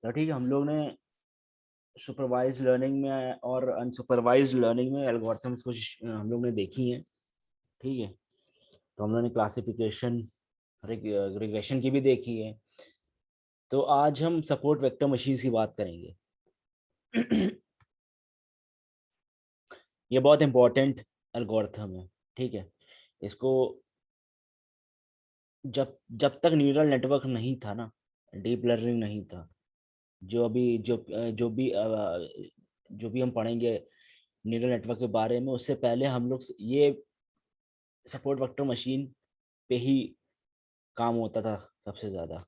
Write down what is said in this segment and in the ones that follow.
तो ठीक है, हम लोग ने सुपरवाइज लर्निंग में और अनसुपरवाइज लर्निंग में एल्गोरिथम्स कुछ हम लोग ने देखी हैं। ठीक है, तो हम लोग ने क्लासिफिकेशन, रिग्रेशन की भी देखी है। तो आज हम सपोर्ट वेक्टर मशीन की बात करेंगे। ये बहुत इंपॉर्टेंट एल्गोरिथम है। ठीक है, इसको जब जब तक न्यूरल नेटवर्क नहीं था ना, डीप लर्निंग नहीं था, जो अभी जो भी हम पढ़ेंगे न्यूरल नेटवर्क के बारे में, उससे पहले हम लोग ये सपोर्ट वेक्टर मशीन पे ही काम होता था सबसे ज़्यादा।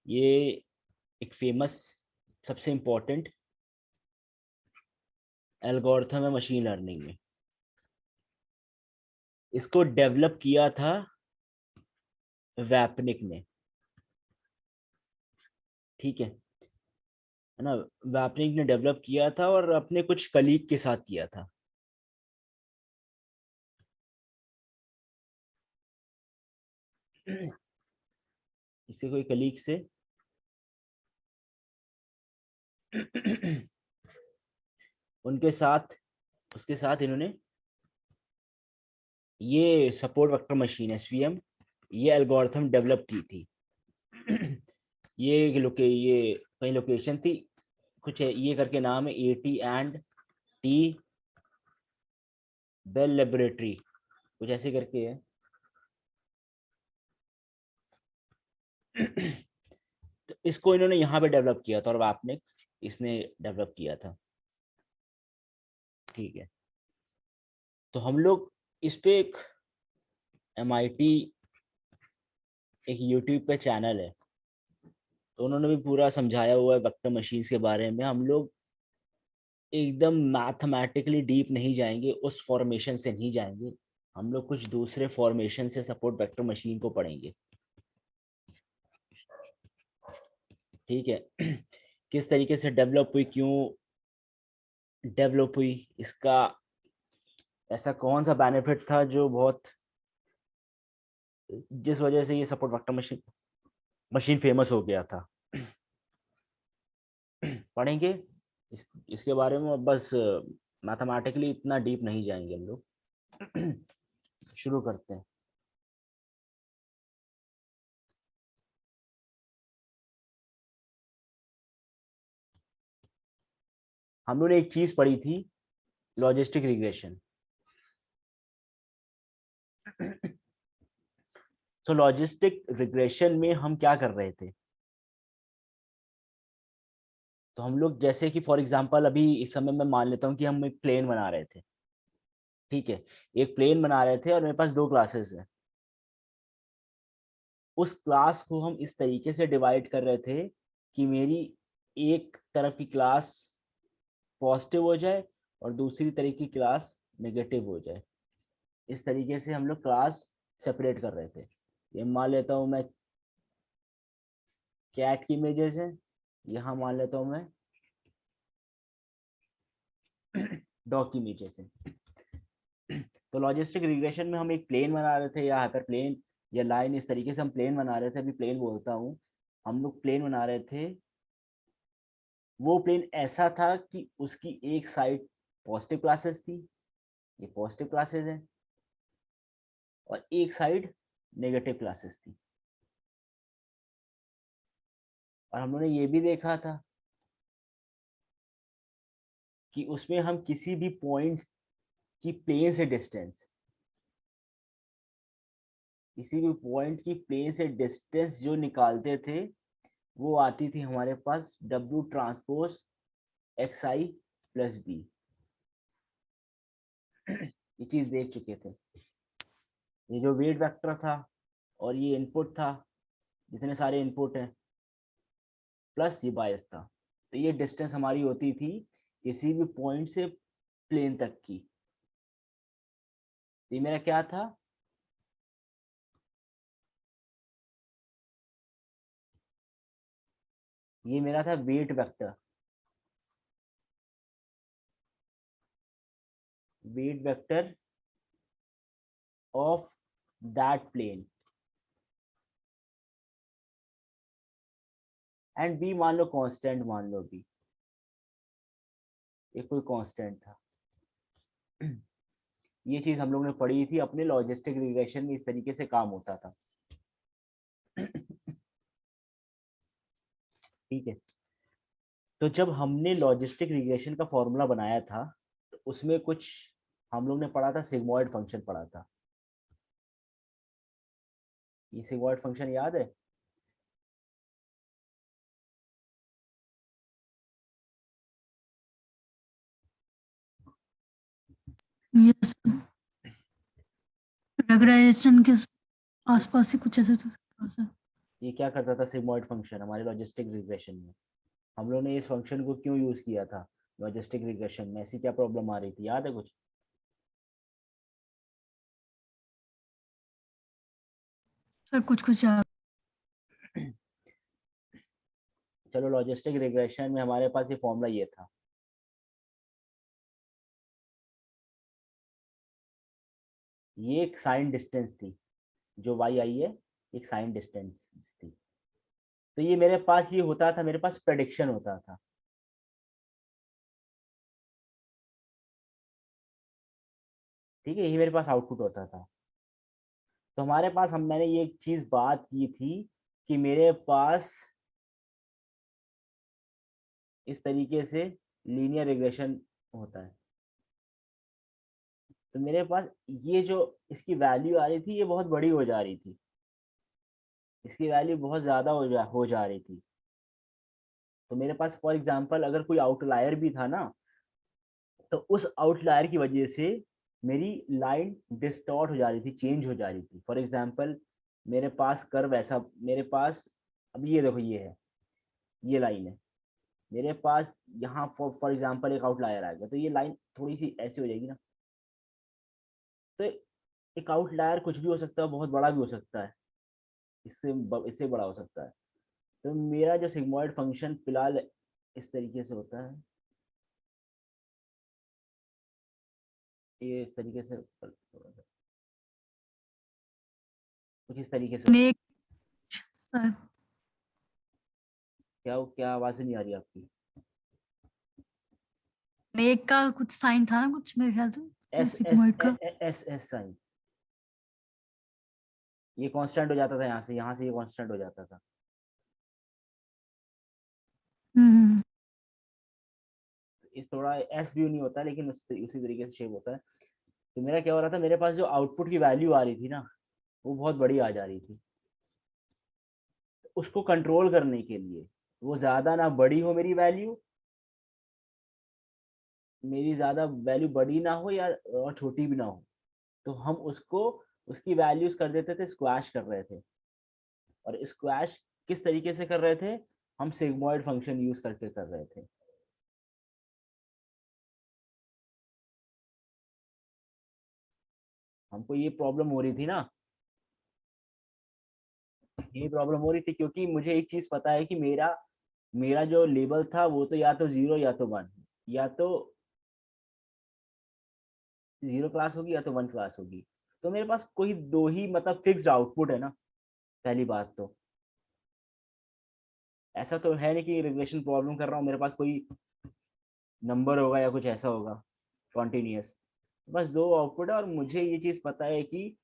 ये एक फेमस, सबसे इम्पोर्टेंट एल्गोरिथम है मशीन लर्निंग में। इसको डेवलप किया था वैपनिक ने। ठीक है ना, वैपनिक ने डेवलप किया था और अपने कुछ कलीग के साथ किया था। इससे कोई कलीग से उनके साथ, उसके साथ इन्होंने ये सपोर्ट वेक्टर मशीन एसवीएम, ये एल्गोरिथम डेवलप की थी। ये कई लोकेशन थी, कुछ ये करके नाम है, AT and T bell laboratory, कुछ ऐसे करके है। तो इसको इन्होंने यहाँ पे डेवलप किया था और आपने इसने डेवलप किया था। ठीक है, तो हम लोग इस पे एक एमआईटी, एक यूट्यूब पे चैनल है, तो उन्होंने भी पूरा समझाया हुआ है वेक्टर मशीन्स के बारे में। हम लोग एकदम मैथमेटिकली डीप नहीं जाएंगे, उस फॉर्मेशन से नहीं जाएंगे, हम लोग कुछ दूसरे फॉर्मेशन से सपोर्ट वेक्टर मशीन को पढ़ेंगे। ठीक है, किस तरीके से डेवलप हुई, क्यों डेवलप हुई, इसका ऐसा कौन सा बेनिफिट था जो बहुत, जिस वजह से ये support vector machine machine famous हो गया था। पढ़ेंगे इसके बारे में, बस मैथमेटिकली इतना डीप नहीं जाएंगे हम लोग। शुरू करते हैं। हम लोगों ने एक चीज पढ़ी थी, लॉजिस्टिक रिग्रेशन। सो लॉजिस्टिक रिग्रेशन में हम क्या कर रहे थे, तो हम लोग जैसे कि फॉर एग्जांपल अभी इस समय मैं मान लेता हूँ कि हम एक प्लेन बना रहे थे। ठीक है, एक प्लेन बना रहे थे और मेरे पास दो क्लासेस है। उस क्लास को हम इस तरीके से डिवाइड कर रहे थे कि मेरी एक तरफ की क्लास पॉजिटिव हो जाए और दूसरी तरह की क्लास नेगेटिव हो जाए। इस तरीके से हम लोग क्लास सेपरेट कर रहे थे। ये मान लेता हूँ मैं कैट की इमेजेस है, यहाँ मान लेता हूँ मैं डॉग की इमेजेस है। तो लॉजिस्टिक रिग्रेशन में हम एक प्लेन बना रहे थे, या हाइपर प्लेन या लाइन, इस तरीके से हम प्लेन बना रहे थे। अभी प्लेन बोलता हूँ, हम लोग प्लेन बना रहे थे। वो प्लेन ऐसा था कि उसकी एक साइड पॉजिटिव क्लासेस थी, ये पॉजिटिव क्लासेस है, और एक साइड नेगेटिव क्लासेस थी। और हम लोगों ने ये भी देखा था कि उसमें हम किसी भी पॉइंट की प्लेन से डिस्टेंस, किसी भी पॉइंट की प्लेन से डिस्टेंस जो निकालते थे, वो आती थी हमारे पास डब्ल्यू ट्रांसपोज एक्स आई प्लस बी। ये चीज देख चुके थे। ये जो वेट वेक्टर था और ये इनपुट था, जितने सारे इनपुट हैं, प्लस ये बायस था, तो ये डिस्टेंस हमारी होती थी किसी भी पॉइंट से प्लेन तक की। तो ये मेरा क्या था, ये मेरा था weight vector, weight vector of that plane. And b मान लो कांस्टेंट, मान लो बी ये कोई कांस्टेंट था। ये चीज हम लोग ने पढ़ी थी अपने लॉजिस्टिक रिग्रेशन में, इस तरीके से काम होता था। ठीक है, तो जब हमने लॉजिस्टिक रिग्रेशन का फॉर्मूला बनाया था तो उसमें कुछ हम लोग ने पढ़ा था, सिग्मॉइड फंक्शन पढ़ा था। ये सिग्मॉइड फंक्शन याद है? यस, रेगुलराइजेशन के आसपास ही कुछ ऐसे तो थोड़ा सा। ये क्या करता था सिग्मॉइड फंक्शन हमारे लॉजिस्टिक रिग्रेशन में? हम लोग ने इस फंक्शन को क्यों यूज किया था लॉजिस्टिक रिग्रेशन में? ऐसी क्या प्रॉब्लम आ रही थी, याद है कुछ? सर कुछ कुछ याद। चलो, लॉजिस्टिक रिग्रेशन में हमारे पास ये फॉर्मूला ये था, ये एक साइन डिस्टेंस थी, जो वाई आई है एक साइन डिस्टेंस थी। तो ये मेरे पास ये होता था, मेरे पास प्रेडिक्शन होता था। ठीक है, ये मेरे पास आउटपुट होता था। तो हमारे पास हम मैंने ये एक चीज बात की थी कि मेरे पास इस तरीके से लीनियर रिग्रेशन होता है। तो मेरे पास ये जो इसकी वैल्यू आ रही थी ये बहुत बड़ी हो जा रही थी, इसकी वैल्यू बहुत ज्यादा हो जा रही थी। तो मेरे पास फॉर एग्जांपल अगर कोई आउटलायर भी था ना, तो उस आउटलायर की वजह से मेरी लाइन डिस्टॉर्ट हो जा रही थी, चेंज हो जा रही थी। फॉर एग्जांपल मेरे पास कर्व ऐसा, मेरे पास अब ये देखो, ये है, ये लाइन है मेरे पास। यहाँ फॉर एग्जांपल एक आउटलायर आ गया तो ये लाइन थोड़ी सी ऐसी हो जाएगी ना। तो एक आउटलायर कुछ भी हो सकता है, बहुत बड़ा भी हो सकता है, इससे बड़ा हो सकता है। तो मेरा जो सिग्मॉइड फंक्शन फिलहाल इस तरीके से होता है, ये इस तरीके से कुछ इस तरीके से होता है। नेक शायद। क्या क्या आवाज नहीं आ रही आपकी? नेक का कुछ साइन था ना कुछ मेरे ख्याल से एस एस सिग्मॉइड का। एस एस साइन, ये कांस्टेंट हो जाता था, यहाँ से ये कांस्टेंट हो जाता था। हम्म। इस थोड़ा एस भी नहीं होता लेकिन उसी तरीके से शेप होता है। तो मेरा क्या हो रहा था, मेरे पास जो आउटपुट की वैल्यू आ रही थी ना, वो बहुत बड़ी आ जा रही थी। उसको कंट्रोल करने के लिए वो ज्यादा ना बड़ी हो मेरी वैल्यू, मेरी ज्यादा वैल्यू बड़ी ना हो या और छोटी भी ना हो, तो हम उसको उसकी वैल्यूज कर देते थे, स्क्वैश कर रहे थे। और स्क्वैश किस तरीके से कर रहे थे? हम सिग्मॉइड फंक्शन यूज करके कर रहे थे। हमको ये प्रॉब्लम हो रही थी ना, ये प्रॉब्लम हो रही थी क्योंकि मुझे एक चीज पता है कि मेरा मेरा जो लेवल था वो तो या तो जीरो या तो वन, या तो जीरो क्लास होगी या तो वन क्लास होगी। तो मेरे पास कोई दो ही मतलब फिक्स्ड आउटपुट है ना, पहली बात तो। ऐसा तो है नहीं कि रिग्रेशन प्रॉब्लम कर रहा हूँ मेरे पास कोई नंबर होगा या कुछ ऐसा होगा कॉन्टिन्यूस। बस दो आउटपुट है और मुझे ये चीज पता है कि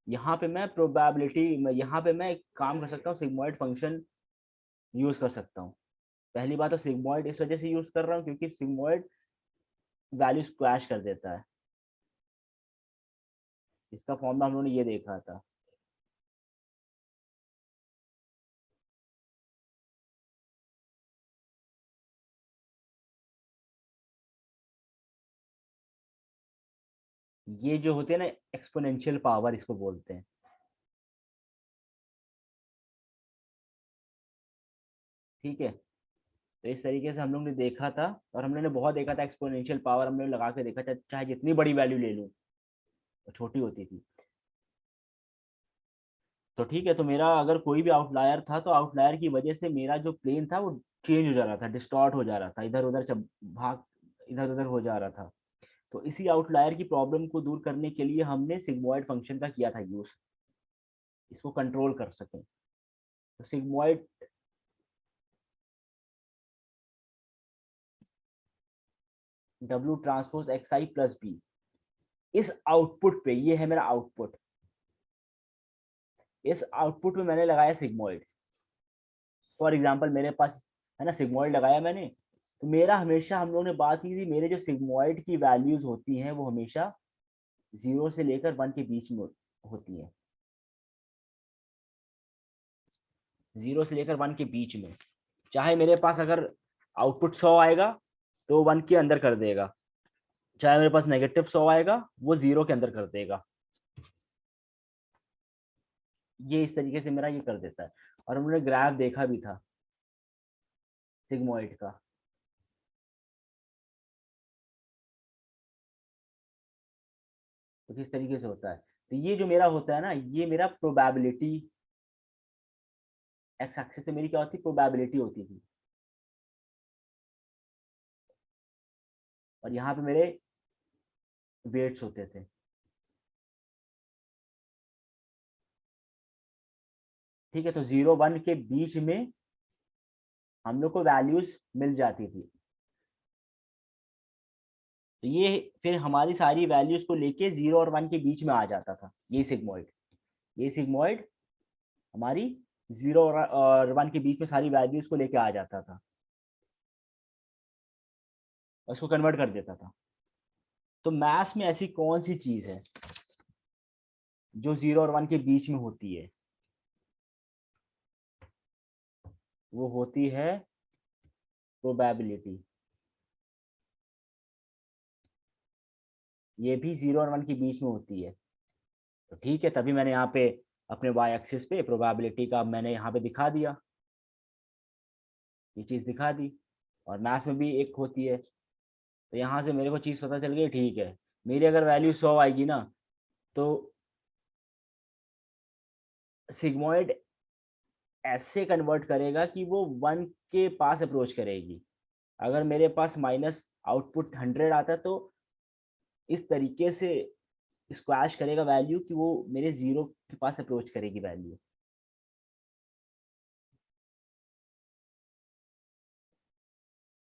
यहाँ पे मैं प्रोबेबिलिटी, यहाँ पे मैं एक काम कर सकता हूँ, सिग्मॉइड फंक्शन यूज कर सकता हूँ। पहली बात तो सिग्मॉइड इस वजह से यूज कर रहा हूँ क्योंकि सिग्मॉइड वैल्यू स्क्वैश कर देता है। इसका फॉर्मूला हम लोगों ने ये देखा था। ये जो होते हैं ना एक्सपोनेंशियल पावर इसको बोलते हैं। ठीक है, तो इस तरीके से हम लोग ने देखा था, और हमने बहुत देखा था एक्सपोनेंशियल पावर हमने लगा के देखा था, चाहे जितनी बड़ी वैल्यू ले लूँ वो छोटी होती थी। तो ठीक है, तो मेरा अगर कोई भी आउटलायर था तो आउटलायर की वजह से मेरा जो प्लेन था वो चेंज हो जा रहा था, डिस्टॉर्ट हो जा रहा था, इधर उधर भाग इधर उधर हो जा रहा था। तो इसी आउटलायर की प्रॉब्लम को दूर करने के लिए हमने सिग्मॉइड फंक्शन का किया था यूज, इसको कंट्रोल कर सकें। तो sigmoid W transpose XI plus B। इस आउटपुट पे, ये है मेरा आउटपुट, इस आउटपुट में मैंने लगाया सिग्मोइड। फॉर एग्जांपल मेरे पास है ना सिग्मोइड लगाया मैंने, तो मेरा हमेशा, हम लोगों ने बात की थी, मेरे जो सिग्मोइड की वैल्यूज होती हैं वो हमेशा 0 से लेकर 1 के बीच में होती हैं, 0 से लेकर 1 के बीच में। चाहे मेरे पास अगर आउटपुट 100 आएगा तो 1 के अंदर कर देगा, चाहे मेरे पास नेगेटिव 100 आएगा वो 0 के अंदर कर देगा। ये इस तरीके से मेरा ये कर देता है। और हमने ग्राफ देखा भी था सिग्मोइड का। तो किस तरीके से होता है, तो ये जो मेरा होता है ना, ये मेरा प्रोबेबिलिटी, एक्स एक्सिस से मेरी क्या होती, प्रोबेबिलिटी होती थी, और यहाँ पे मेरे वेट्स होते थे। ठीक है, तो 0 1 के बीच में हम लोग को वैल्यूज मिल जाती थी। तो ये फिर हमारी सारी वैल्यूज को लेके 0 और 1 के बीच में आ जाता था, ये सिग्मोइड। ये सिग्मोइड हमारी 0 और 1 के बीच में सारी वैल्यूज को लेके आ जाता था, और उसको कन्वर्ट कर देता था। तो मैथ्स में ऐसी कौन सी चीज है जो 0 और 1 के बीच में होती है? वो होती है प्रोबेबिलिटी। ये भी 0 और 1 के बीच में होती है। तो ठीक है, तभी मैंने यहाँ पे अपने वाई एक्सिस पे प्रोबेबिलिटी का मैंने यहाँ पे दिखा दिया, ये चीज दिखा दी। और मैथ्स में भी एक होती है, तो यहाँ से मेरे को चीज पता चल गई। ठीक है, मेरी अगर वैल्यू 100 आएगी ना, तो सिग्मोइड ऐसे कन्वर्ट करेगा कि वो 1 के पास अप्रोच करेगी। अगर मेरे पास माइनस आउटपुट 100 आता है, तो इस तरीके से स्क्वैश करेगा वैल्यू कि वो मेरे 0 के पास अप्रोच करेगी वैल्यू।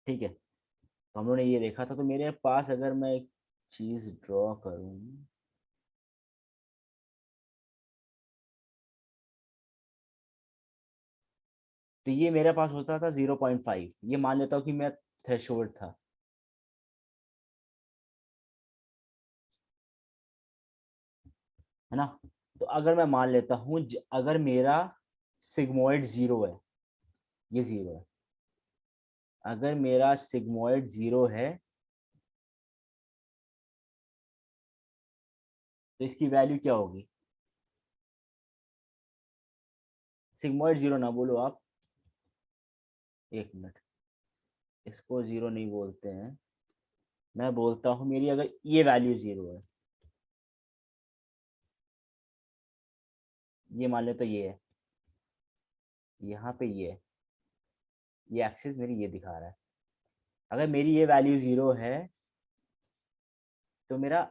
ठीक है, तो हम लोगों ने ये देखा था। तो मेरे पास अगर मैं एक चीज ड्रॉ करूं, तो ये मेरे पास होता था 0.5। ये मान लेता हूँ कि मैं थ्रेशोल्ड था, है ना। तो अगर मैं मान लेता हूँ अगर मेरा सिग्मोइड 0 है, ये 0 है, अगर मेरा सिग्मोइड 0 है, तो इसकी वैल्यू क्या होगी? सिग्मोइड 0 ना बोलो आप, एक मिनट, इसको 0 नहीं बोलते हैं, मैं बोलता हूँ मेरी अगर ये वैल्यू 0 है, ये मान ले तो ये है, यहाँ पे ये एक्सिस मेरी ये दिखा रहा है। अगर मेरी ये वैल्यू 0 है, तो मेरा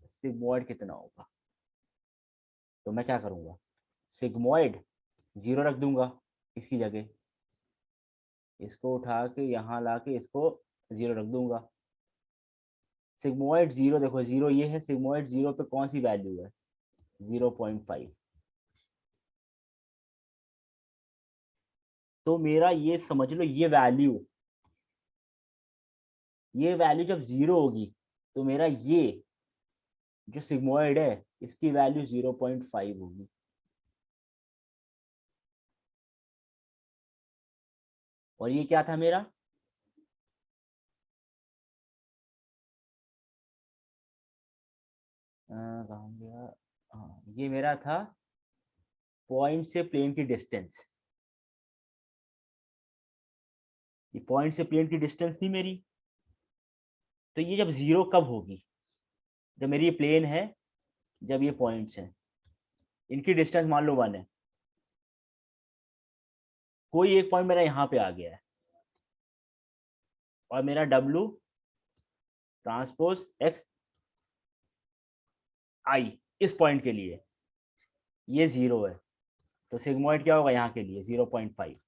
सिग्मोइड कितना होगा? तो मैं क्या करूँगा, सिग्मोइड 0 रख दूंगा इसकी जगह, इसको उठा के यहाँ ला के इसको 0 रख दूंगा। सिग्मोइड 0, देखो 0 ये है, सिग्मोइड 0 पे कौन सी वैल्यू है? 0.5। तो मेरा ये समझ लो, ये वैल्यू जब 0 होगी, तो मेरा ये जो सिग्मोइड है, इसकी वैल्यू 0.5 होगी। और ये क्या था मेरा? कहाँ गया? हाँ, ये मेरा था पॉइंट से प्लेन की डिस्टेंस। ये पॉइंट से प्लेन की डिस्टेंस थी मेरी। तो ये जब 0 कब होगी? जब मेरी ये प्लेन है, जब ये पॉइंट्स हैं, इनकी डिस्टेंस मान लो 1 है, कोई एक पॉइंट मेरा यहाँ पे आ गया है, और मेरा W ट्रांसपोज एक्स आई इस पॉइंट के लिए ये 0 है, तो सिग्मोइड क्या होगा यहाँ के लिए? 0.5।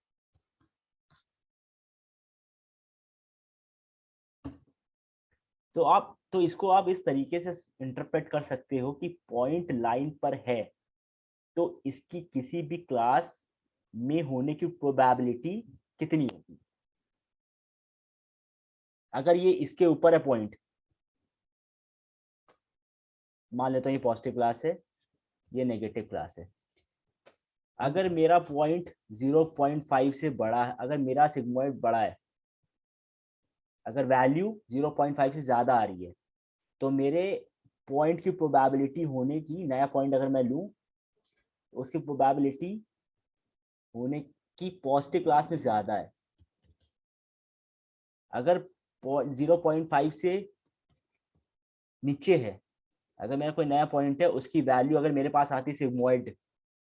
तो इसको आप इस तरीके से इंटरप्रेट कर सकते हो कि पॉइंट लाइन पर है तो इसकी किसी भी क्लास में होने की प्रोबेबिलिटी कितनी होगी। अगर ये इसके ऊपर है पॉइंट, मान लेता हूँ ये पॉजिटिव क्लास है, ये नेगेटिव क्लास है। अगर मेरा पॉइंट 0.5 से बड़ा है, अगर मेरा सिग्मॉइड बड़ा है, अगर वैल्यू 0.5 से ज्यादा आ रही है, तो मेरे पॉइंट की प्रोबेबिलिटी होने की, नया पॉइंट अगर मैं लूं तो उसकी प्रोबेबिलिटी होने की पॉजिटिव क्लास में ज्यादा है। अगर 0.5 से नीचे है, अगर मेरा कोई नया पॉइंट है, उसकी वैल्यू अगर मेरे पास आती है सिग्मॉइड,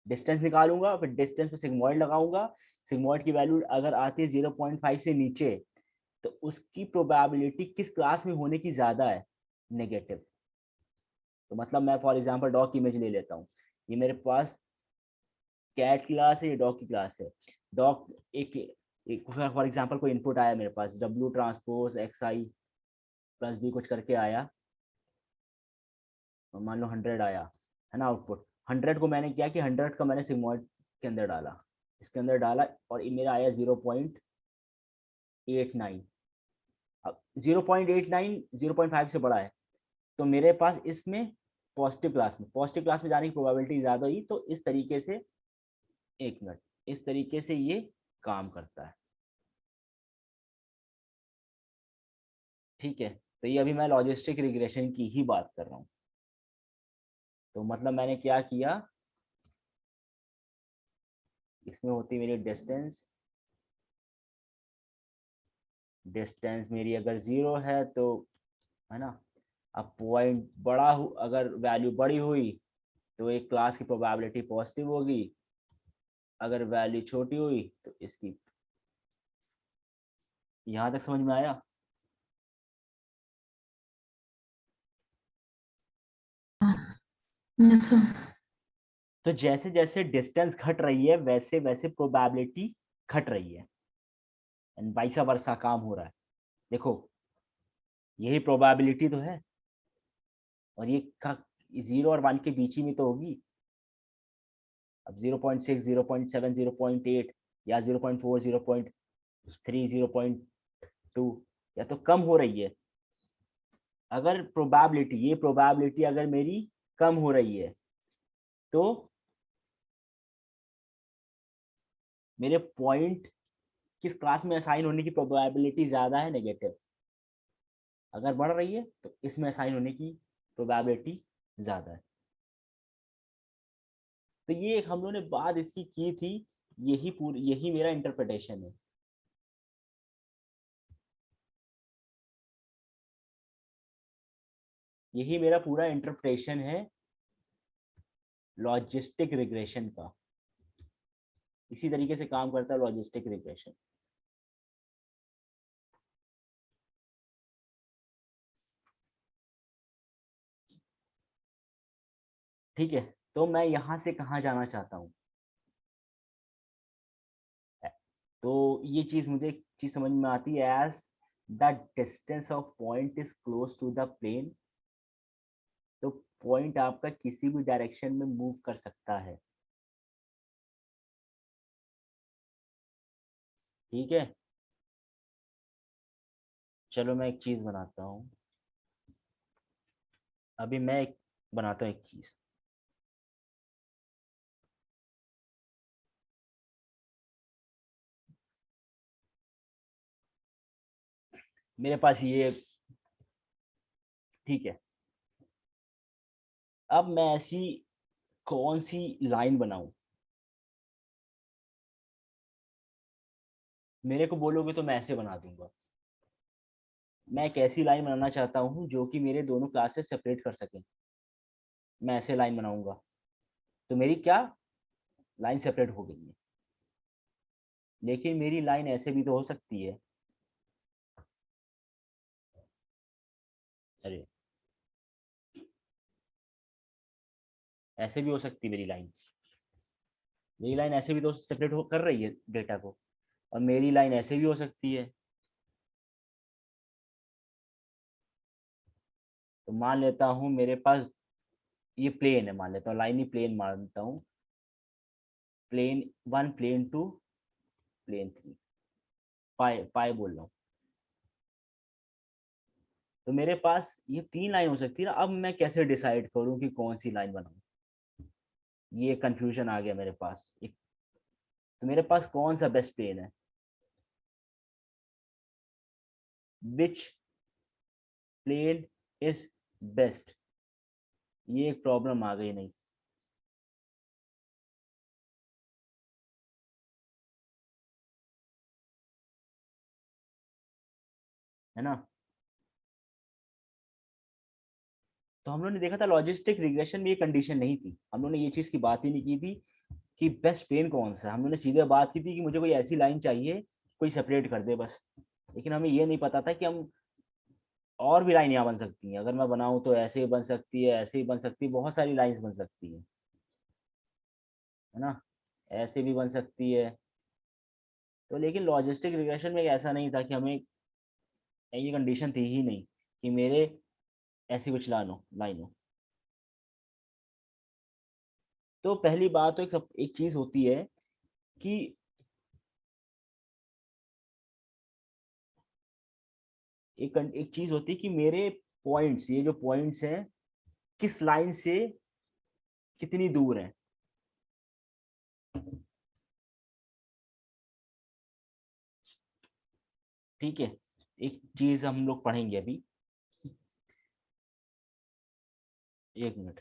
डिस्टेंस निकालूंगा, फिर डिस्टेंस पे सिग्मॉइड लगाऊंगा, सिग्मॉइड की वैल्यू अगर आती है 0.5 से नीचे, तो उसकी प्रोबेबिलिटी किस क्लास में होने की ज्यादा है, नेगेटिव। तो मतलब मैं फॉर एग्जांपल डॉग की इमेज ले लेता हूँ, ये मेरे पास कैट क्लास है, ये डॉग की क्लास है। डॉग एक फॉर एग्जांपल कोई इनपुट आया मेरे पास, डब्ल्यू ट्रांसपोज एक्स आई प्लस बी कुछ करके आया, मान लो 100 आया, है ना आउटपुट। 100 को मैंने किया कि 100 का मैंने सिग्मॉइड के अंदर डाला, इसके अंदर डाला, और ये मेरा आया 0.89। अब 0.89 0.5 से बड़ा है, तो मेरे पास इसमें पॉजिटिव क्लास में जाने की प्रोबेबिलिटी ज्यादा हुई। तो इस तरीके से, एक मिनट, इस तरीके से ये काम करता है। ठीक है, तो ये अभी मैं लॉजिस्टिक रिग्रेशन की ही बात कर रहा हूँ। तो मतलब मैंने क्या किया, इसमें होती मेरी डिस्टेंस, डिस्टेंस मेरी अगर 0 है तो, है ना, अब पॉइंट बड़ा हो, अगर वैल्यू बड़ी हुई तो एक क्लास की प्रोबेबिलिटी पॉजिटिव होगी, अगर वैल्यू छोटी हुई तो इसकी। यहां तक समझ में आया? Yes sir. तो जैसे जैसे डिस्टेंस घट रही है वैसे वैसे प्रोबेबिलिटी घट रही है, एंड वाइसा वर्सा काम हो रहा है। देखो, यही प्रोबेबिलिटी तो है, और ये 0 और 1 के बीच ही में तो होगी। अब 0.6 0.7 0.8 या 0.4 0.3 0.2 या तो कम हो रही है। अगर प्रोबेबिलिटी, ये प्रोबेबिलिटी अगर मेरी कम हो रही है तो मेरे पॉइंट किस क्लास में असाइन होने की प्रोबेबिलिटी ज्यादा है, नेगेटिव। अगर बढ़ रही है तो इसमें असाइन होने की प्रोबेबिलिटी ज्यादा है। तो ये एक हम लोगों ने बात इसकी की थी, यही मेरा इंटरप्रिटेशन है। यही मेरा पूरा इंटरप्रिटेशन है लॉजिस्टिक रिग्रेशन का। इसी तरीके से काम करता है लॉजिस्टिक रिग्रेशन। ठीक है, तो मैं यहां से कहाँ जाना चाहता हूँ, तो ये चीज मुझे एक चीज समझ में आती है, as the distance of point is close to the plane. तो पॉइंट आपका किसी भी डायरेक्शन में मूव कर सकता है। ठीक है, चलो मैं एक चीज बनाता हूँ। अभी मैं एक बनाता हूँ एक चीज। मेरे पास ये, ठीक है, अब मैं ऐसी कौन सी लाइन बनाऊं, मेरे को बोलोगे तो मैं ऐसे बना दूंगा। मैं एक ऐसी लाइन बनाना चाहता हूँ जो कि मेरे दोनों क्लासेस सेपरेट कर सकें। मैं ऐसे लाइन बनाऊंगा, तो मेरी क्या, लाइन सेपरेट हो गई है। लेकिन मेरी लाइन ऐसे भी तो हो सकती है, अरे ऐसे भी हो सकती है मेरी लाइन। मेरी लाइन ऐसे भी तो सेपरेट हो कर रही है डेटा को, और मेरी लाइन ऐसे भी हो सकती है। मान लेता हूँ मेरे पास ये प्लेन है, मान लेता हूँ लाइन ही प्लेन मानता हूँ, प्लेन 1 प्लेन 2 प्लेन 3, पाई पाई बोल रहा हूँ। तो मेरे पास ये 3 लाइन हो सकती है ना। अब मैं कैसे डिसाइड करूँ कि कौन सी लाइन बनाऊँ, ये कंफ्यूजन आ गया मेरे पास एक। तो मेरे पास कौन सा बेस्ट प्लेन है, विच प्लेन इज बेस्ट, ये एक प्रॉब्लम आ गई नहीं, है ना। तो हम लोगों ने देखा था लॉजिस्टिक रिग्रेशन में ये कंडीशन नहीं थी, हम लोगों ने ये चीज़ की बात ही नहीं की थी कि बेस्ट प्लेन कौन सा है। हम लोगों ने सीधे बात की थी कि मुझे कोई ऐसी लाइन चाहिए कोई सेपरेट कर दे बस। लेकिन हमें ये नहीं पता था कि हम और भी लाइन यहाँ बन सकती हैं, अगर मैं बनाऊँ तो ऐसे ही बन सकती है, ऐसे ही बन सकती है, बहुत सारी लाइन्स बन सकती है ना, ऐसे भी बन सकती है। तो लेकिन लॉजिस्टिक रिग्रेशन में ऐसा नहीं था कि हमें, ये कंडीशन थी ही नहीं कि मेरे ऐसी कुछ लाइन हो। तो पहली बात तो एक चीज होती है कि एक चीज होती है कि मेरे पॉइंट्स, ये जो पॉइंट्स हैं किस लाइन से कितनी दूर है। ठीक है, एक चीज हम लोग पढ़ेंगे अभी, एक मिनट,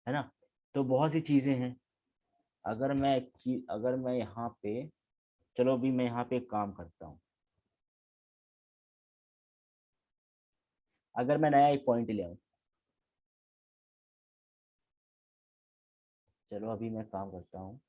है ना। तो बहुत सी चीजें हैं। अगर मैं यहाँ पे, चलो अभी मैं यहाँ पे एक काम करता हूँ, अगर मैं नया एक पॉइंट ले आऊँ, चलो अभी मैं काम करता हूँ,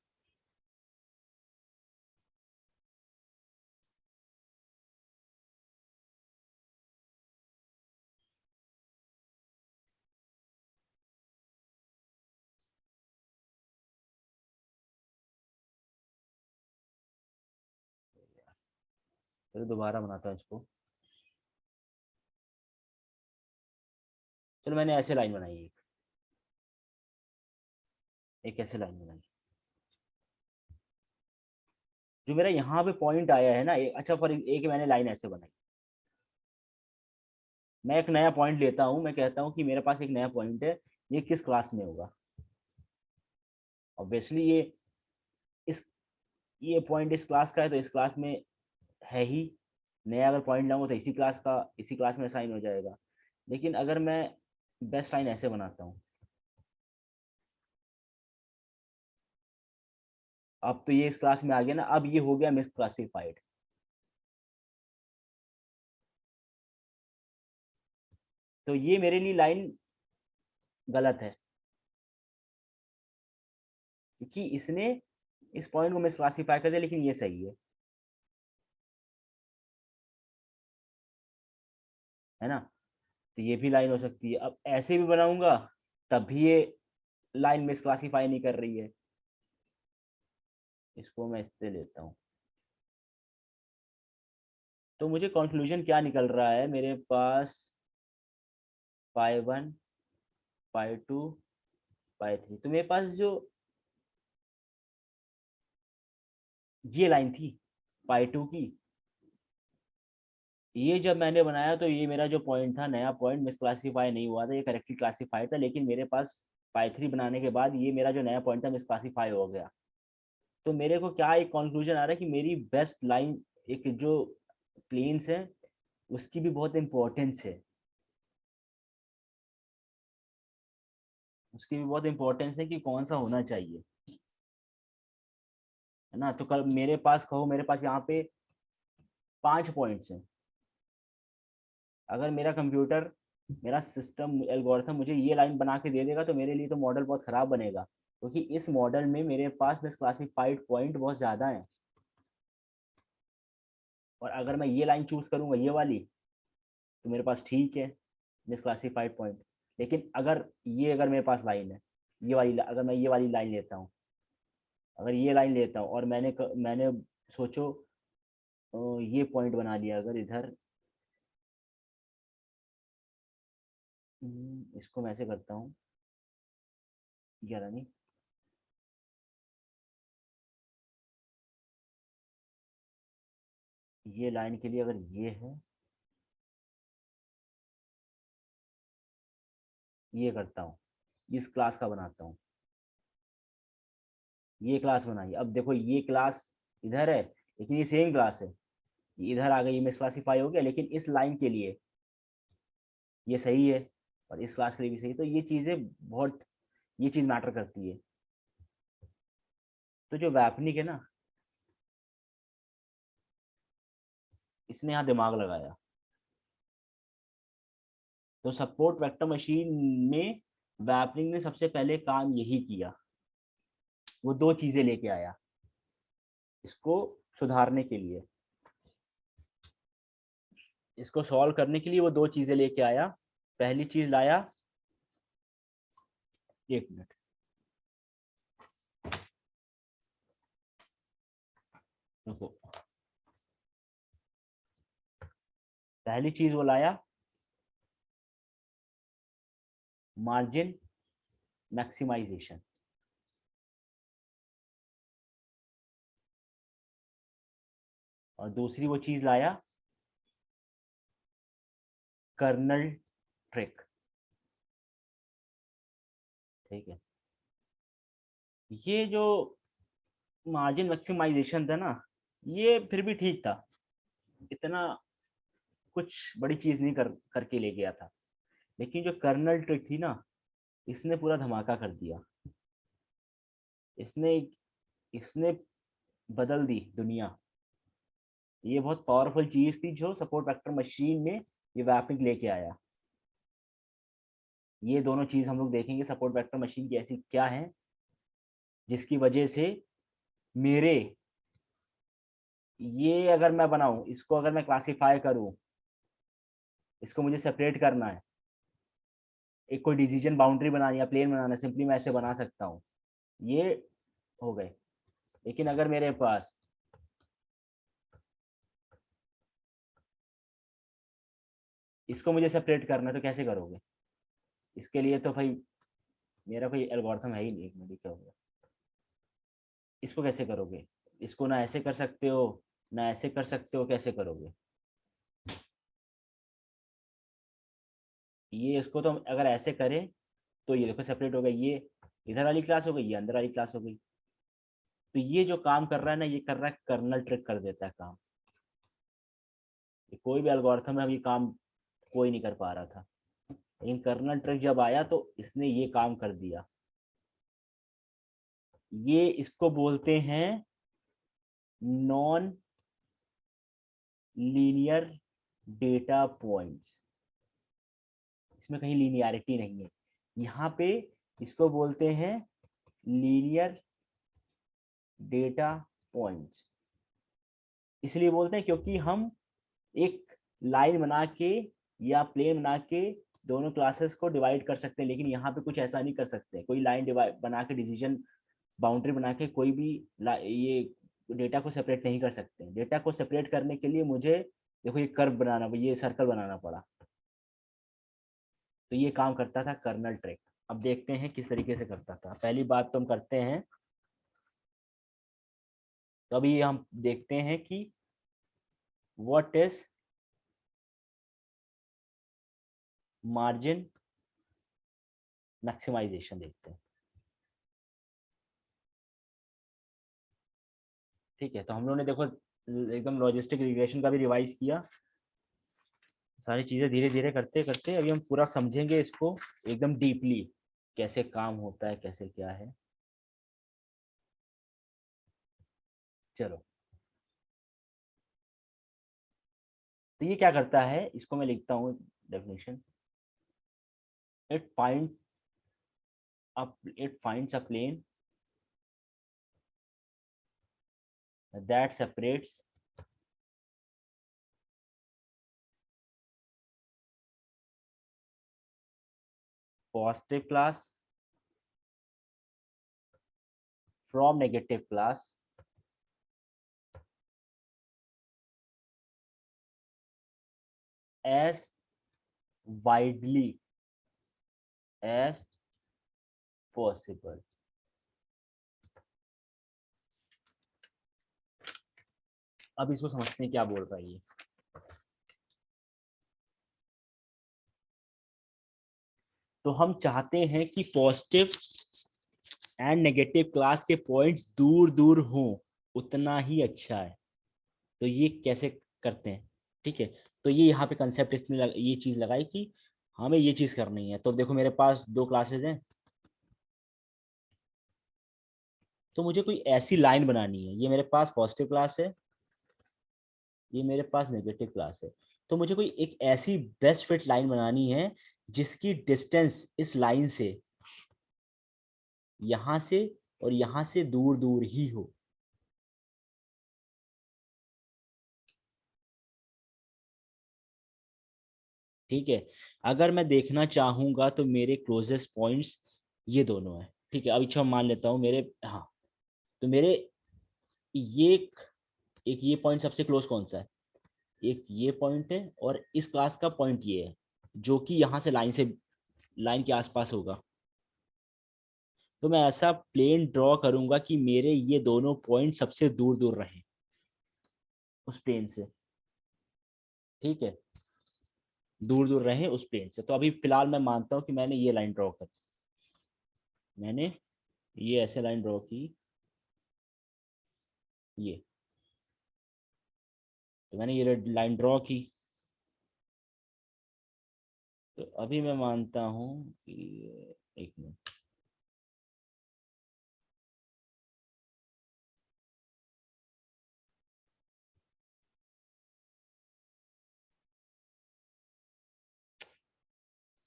चलो दोबारा बनाता हूँ इसको। चलो मैंने ऐसे लाइन बनाई, एक ऐसे लाइन बनाई, जो मेरा यहाँ पे पॉइंट आया है ना, अच्छा फॉर एक मैंने लाइन ऐसे बनाई। मैं एक नया पॉइंट लेता हूँ, मैं कहता हूँ कि मेरे पास एक नया पॉइंट है, ये किस क्लास में होगा। ऑब्वियसली इस ये पॉइंट इस क्लास का है, तो इस क्लास में है ही। नया अगर पॉइंट लाऊंगा तो इसी क्लास में असाइन हो जाएगा। लेकिन अगर मैं बेस्ट लाइन ऐसे बनाता हूँ, अब तो ये इस क्लास में आ गया ना, अब ये हो गया मिस क्लासिफाइड। तो ये मेरे लिए लाइन गलत है, क्योंकि इसने इस पॉइंट को मिस क्लासीफाई कर दिया, लेकिन ये सही है ना। तो ये भी लाइन हो सकती है। अब ऐसे भी बनाऊंगा तब भी ये लाइन मिस क्लासीफाई नहीं कर रही है, इसको मैं इससे लेता हूँ। तो मुझे कंक्लूजन क्या निकल रहा है, मेरे पास पाई 1 पाई 2 पाई 3, तो मेरे पास जो ये लाइन थी पाई 2 की, ये जब मैंने बनाया तो ये मेरा जो पॉइंट था, नया पॉइंट मिस क्लासीफाई नहीं हुआ था, ये करेक्टली क्लासीफाई था। लेकिन मेरे पास पाई 3 बनाने के बाद ये मेरा जो नया पॉइंट था मिस क्लासीफाई हो गया। तो मेरे को क्या एक कंक्लूजन आ रहा है कि मेरी बेस्ट लाइन, एक जो प्लेन्स है उसकी भी बहुत इंपॉर्टेंस है, उसकी भी बहुत इंपॉर्टेंस है कि कौन सा होना चाहिए, है ना। तो कल मेरे पास कहो, मेरे पास यहाँ पे 5 पॉइंट्स हैं। अगर मेरा कंप्यूटर, मेरा सिस्टम एल्गोरिथम मुझे ये लाइन बना के दे देगा तो मेरे लिए तो मॉडल बहुत खराब बनेगा, क्योंकि इस मॉडल में मेरे पास मिस क्लासिफाइड पॉइंट बहुत ज़्यादा है। और अगर मैं ये लाइन चूज करूंगा, ये वाली, तो मेरे पास ठीक है मिस क्लासिफाइड पॉइंट। लेकिन अगर मेरे पास लाइन है, अगर मैं ये वाली लाइन लेता हूँ, अगर ये लाइन लेता हूँ और मैंने सोचो ये पॉइंट बना लिया अगर इधर, इसको मैं ऐसे करता हूँ, 11 नहीं, ये लाइन के लिए अगर ये है, ये करता हूँ, इस क्लास का बनाता हूँ, ये क्लास बनाई। अब देखो ये क्लास इधर है लेकिन ये सेम क्लास है, ये इधर आ गई, ये मिसक्लासीफाई हो गया, लेकिन इस लाइन के लिए ये सही है और इस क्लास के लिए भी सही। तो ये चीजें बहुत, ये चीज मैटर करती है। तो जो वैपनिक है ना, इसने यहाँ दिमाग लगाया। तो सपोर्ट वेक्टर मशीन में वैपनिंग ने सबसे पहले काम यही किया, वो दो चीजें लेके आया इसको सुधारने के लिए, इसको सॉल्व करने के लिए वो दो चीजें लेके आया। पहली चीज लाया, एक मिनट, रुको, पहली चीज वो लाया मार्जिन मैक्सिमाइजेशन, और दूसरी वो चीज लाया कर्नल ट्रिक। ठीक है, ये जो मार्जिन मैक्सिमाइजेशन था ना, ये फिर भी ठीक था, इतना कुछ बड़ी चीज नहीं करके ले गया था। लेकिन जो कर्नल ट्रिक थी ना, इसने पूरा धमाका कर दिया। इसने इसने बदल दी दुनिया। ये बहुत पावरफुल चीज थी जो सपोर्ट वेक्टर मशीन में ये वैपिंग लेके आया। ये दोनों चीज हम लोग देखेंगे सपोर्ट वेक्टर मशीन की ऐसी क्या है जिसकी वजह से मेरे, ये अगर मैं बनाऊं, इसको अगर मैं क्लासिफाई करूं, इसको मुझे सेपरेट करना है, एक कोई डिसीजन बाउंड्री बनानी या प्लेन बनाना, सिंपली मैं ऐसे बना सकता हूँ, ये हो गए। लेकिन अगर मेरे पास इसको मुझे सेपरेट करना है तो कैसे करोगे? इसके लिए तो भाई मेरा कोई एल्गोरिथम है ही नहीं। एक मिनट, क्या होगा, इसको कैसे करोगे? इसको ना ऐसे कर सकते हो ना ऐसे कर सकते हो, कैसे करोगे? ये इसको तो अगर ऐसे करें तो ये देखो सेपरेट हो गई, ये इधर वाली क्लास हो गई, ये अंदर वाली क्लास हो गई। तो ये जो काम कर रहा है ना, ये कर रहा है कर्नल ट्रिक कर देता है काम। ये कोई भी एल्गोरिथम है, अब ये काम कोई नहीं कर पा रहा था, लेकिन कर्नल ट्रिक जब आया तो इसने ये काम कर दिया। ये इसको बोलते हैं नॉन लीनियर डेटा पॉइंट्स। इसमें कहीं लीनियरिटी नहीं है, यहाँ पे इसको बोलते हैं लीनियर डेटा पॉइंट्स। इसलिए बोलते हैं क्योंकि हम एक लाइन बना के या प्लेन बना के दोनों क्लासेस को डिवाइड कर सकते हैं, लेकिन यहाँ पे कुछ ऐसा नहीं कर सकते। कोई लाइन डिवाइड बना के, डिसीजन बाउंड्री बना के कोई भी ये डेटा को सेपरेट नहीं कर सकते। डेटा को सेपरेट करने के लिए मुझे देखो ये कर्व बनाना, ये सर्कल बनाना पड़ा। तो ये काम करता था कर्नल ट्रैक। अब देखते हैं किस तरीके से करता था। पहली बात तो हम करते हैं, तो अभी हम देखते हैं कि व्हाट इज मार्जिन मैक्सिमाइजेशन, देखते हैं। ठीक है, तो हम लोगों ने देखो एकदम लॉजिस्टिक रिग्रेशन का भी रिवाइज किया। सारी चीजें धीरे धीरे करते करते अभी हम पूरा समझेंगे इसको एकदम डीपली, कैसे काम होता है, कैसे क्या है। चलो, तो ये क्या करता है, इसको मैं लिखता हूँ definition. It find it finds a plane that separates positive class from negative class as widely as possible। अब इसको समझते हैं क्या बोल रहा है ये। तो हम चाहते हैं कि पॉजिटिव एंड नेगेटिव क्लास के पॉइंट्स दूर दूर हों, उतना ही अच्छा है। तो ये कैसे करते हैं, ठीक है। तो ये यहाँ पे कंसेप्ट इसने ये चीज लगाई कि हमें ये चीज करनी है। तो देखो मेरे पास दो क्लासेस हैं, तो मुझे कोई ऐसी लाइन बनानी है, ये मेरे पास पॉजिटिव क्लास है, ये मेरे पास नेगेटिव क्लास है। तो मुझे कोई एक ऐसी बेस्ट फिट लाइन बनानी है जिसकी डिस्टेंस इस लाइन से, यहां से और यहां से दूर दूर ही हो। ठीक है। अगर मैं देखना चाहूंगा तो मेरे क्लोजेस्ट पॉइंट्स ये दोनों है, ठीक है। अभी अच्छा मान लेता हूँ मेरे, हाँ, तो मेरे ये एक ये पॉइंट सबसे क्लोज कौन सा है, एक ये पॉइंट है और इस क्लास का पॉइंट ये है, जो कि यहाँ से लाइन के आसपास होगा। तो मैं ऐसा प्लेन ड्रॉ करूंगा कि मेरे ये दोनों पॉइंट सबसे दूर दूर रहें उस प्लेन से, ठीक है, दूर दूर रहें उस प्लेन से। तो अभी फिलहाल मैं मानता हूँ कि मैंने ये लाइन ड्रॉ कर, मैंने ये ऐसे लाइन ड्रॉ की, ये, तो मैंने ये लाइन ड्रॉ की। तो अभी मैं मानता हूँ कि, एक मिनट,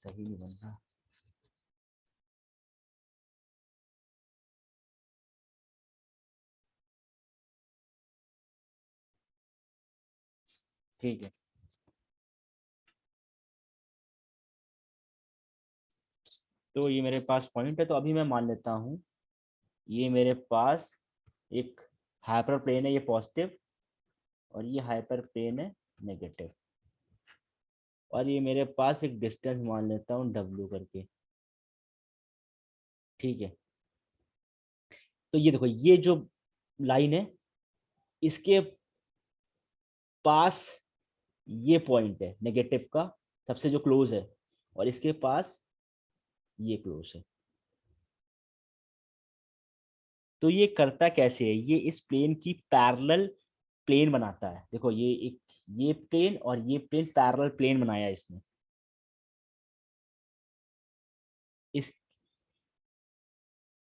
सही नहीं बन रहा, ठीक है। तो ये मेरे पास पॉइंट है, तो अभी मैं मान लेता हूँ ये मेरे पास एक हाइपर प्लेन है, ये पॉजिटिव, और ये हाइपर प्लेन है नेगेटिव, और ये मेरे पास एक डिस्टेंस मान लेता हूँ W करके, ठीक है। तो ये देखो ये जो लाइन है, इसके पास ये पॉइंट है नेगेटिव का सबसे जो क्लोज है, और इसके पास ये क्लोज है। तो ये करता कैसे है, ये इस प्लेन की पैरेलल प्लेन बनाता है। देखो ये एक, ये प्लेन और ये प्लेन पैरेलल प्लेन बनाया है इसने। इस,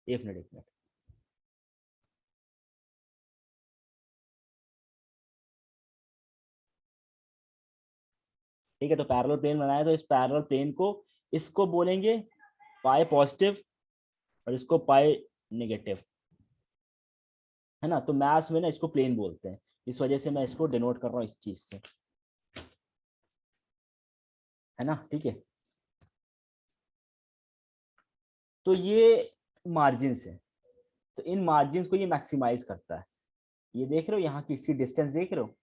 एक मिनट एक मिनट, ठीक है। तो पैरेलल प्लेन बनाया, तो इस पैरेलल प्लेन को, इसको बोलेंगे पाई पॉजिटिव और इसको पाई नेगेटिव, है ना। तो मैथ्स में ना इसको प्लेन बोलते हैं, इस वजह से मैं इसको डिनोट कर रहा हूँ इस चीज से, है ना, ठीक है। तो ये मार्जिन है, तो इन मार्जिन को ये मैक्सिमाइज करता है। ये देख रहे हो यहाँ की इसकी डिस्टेंस देख रहे हो,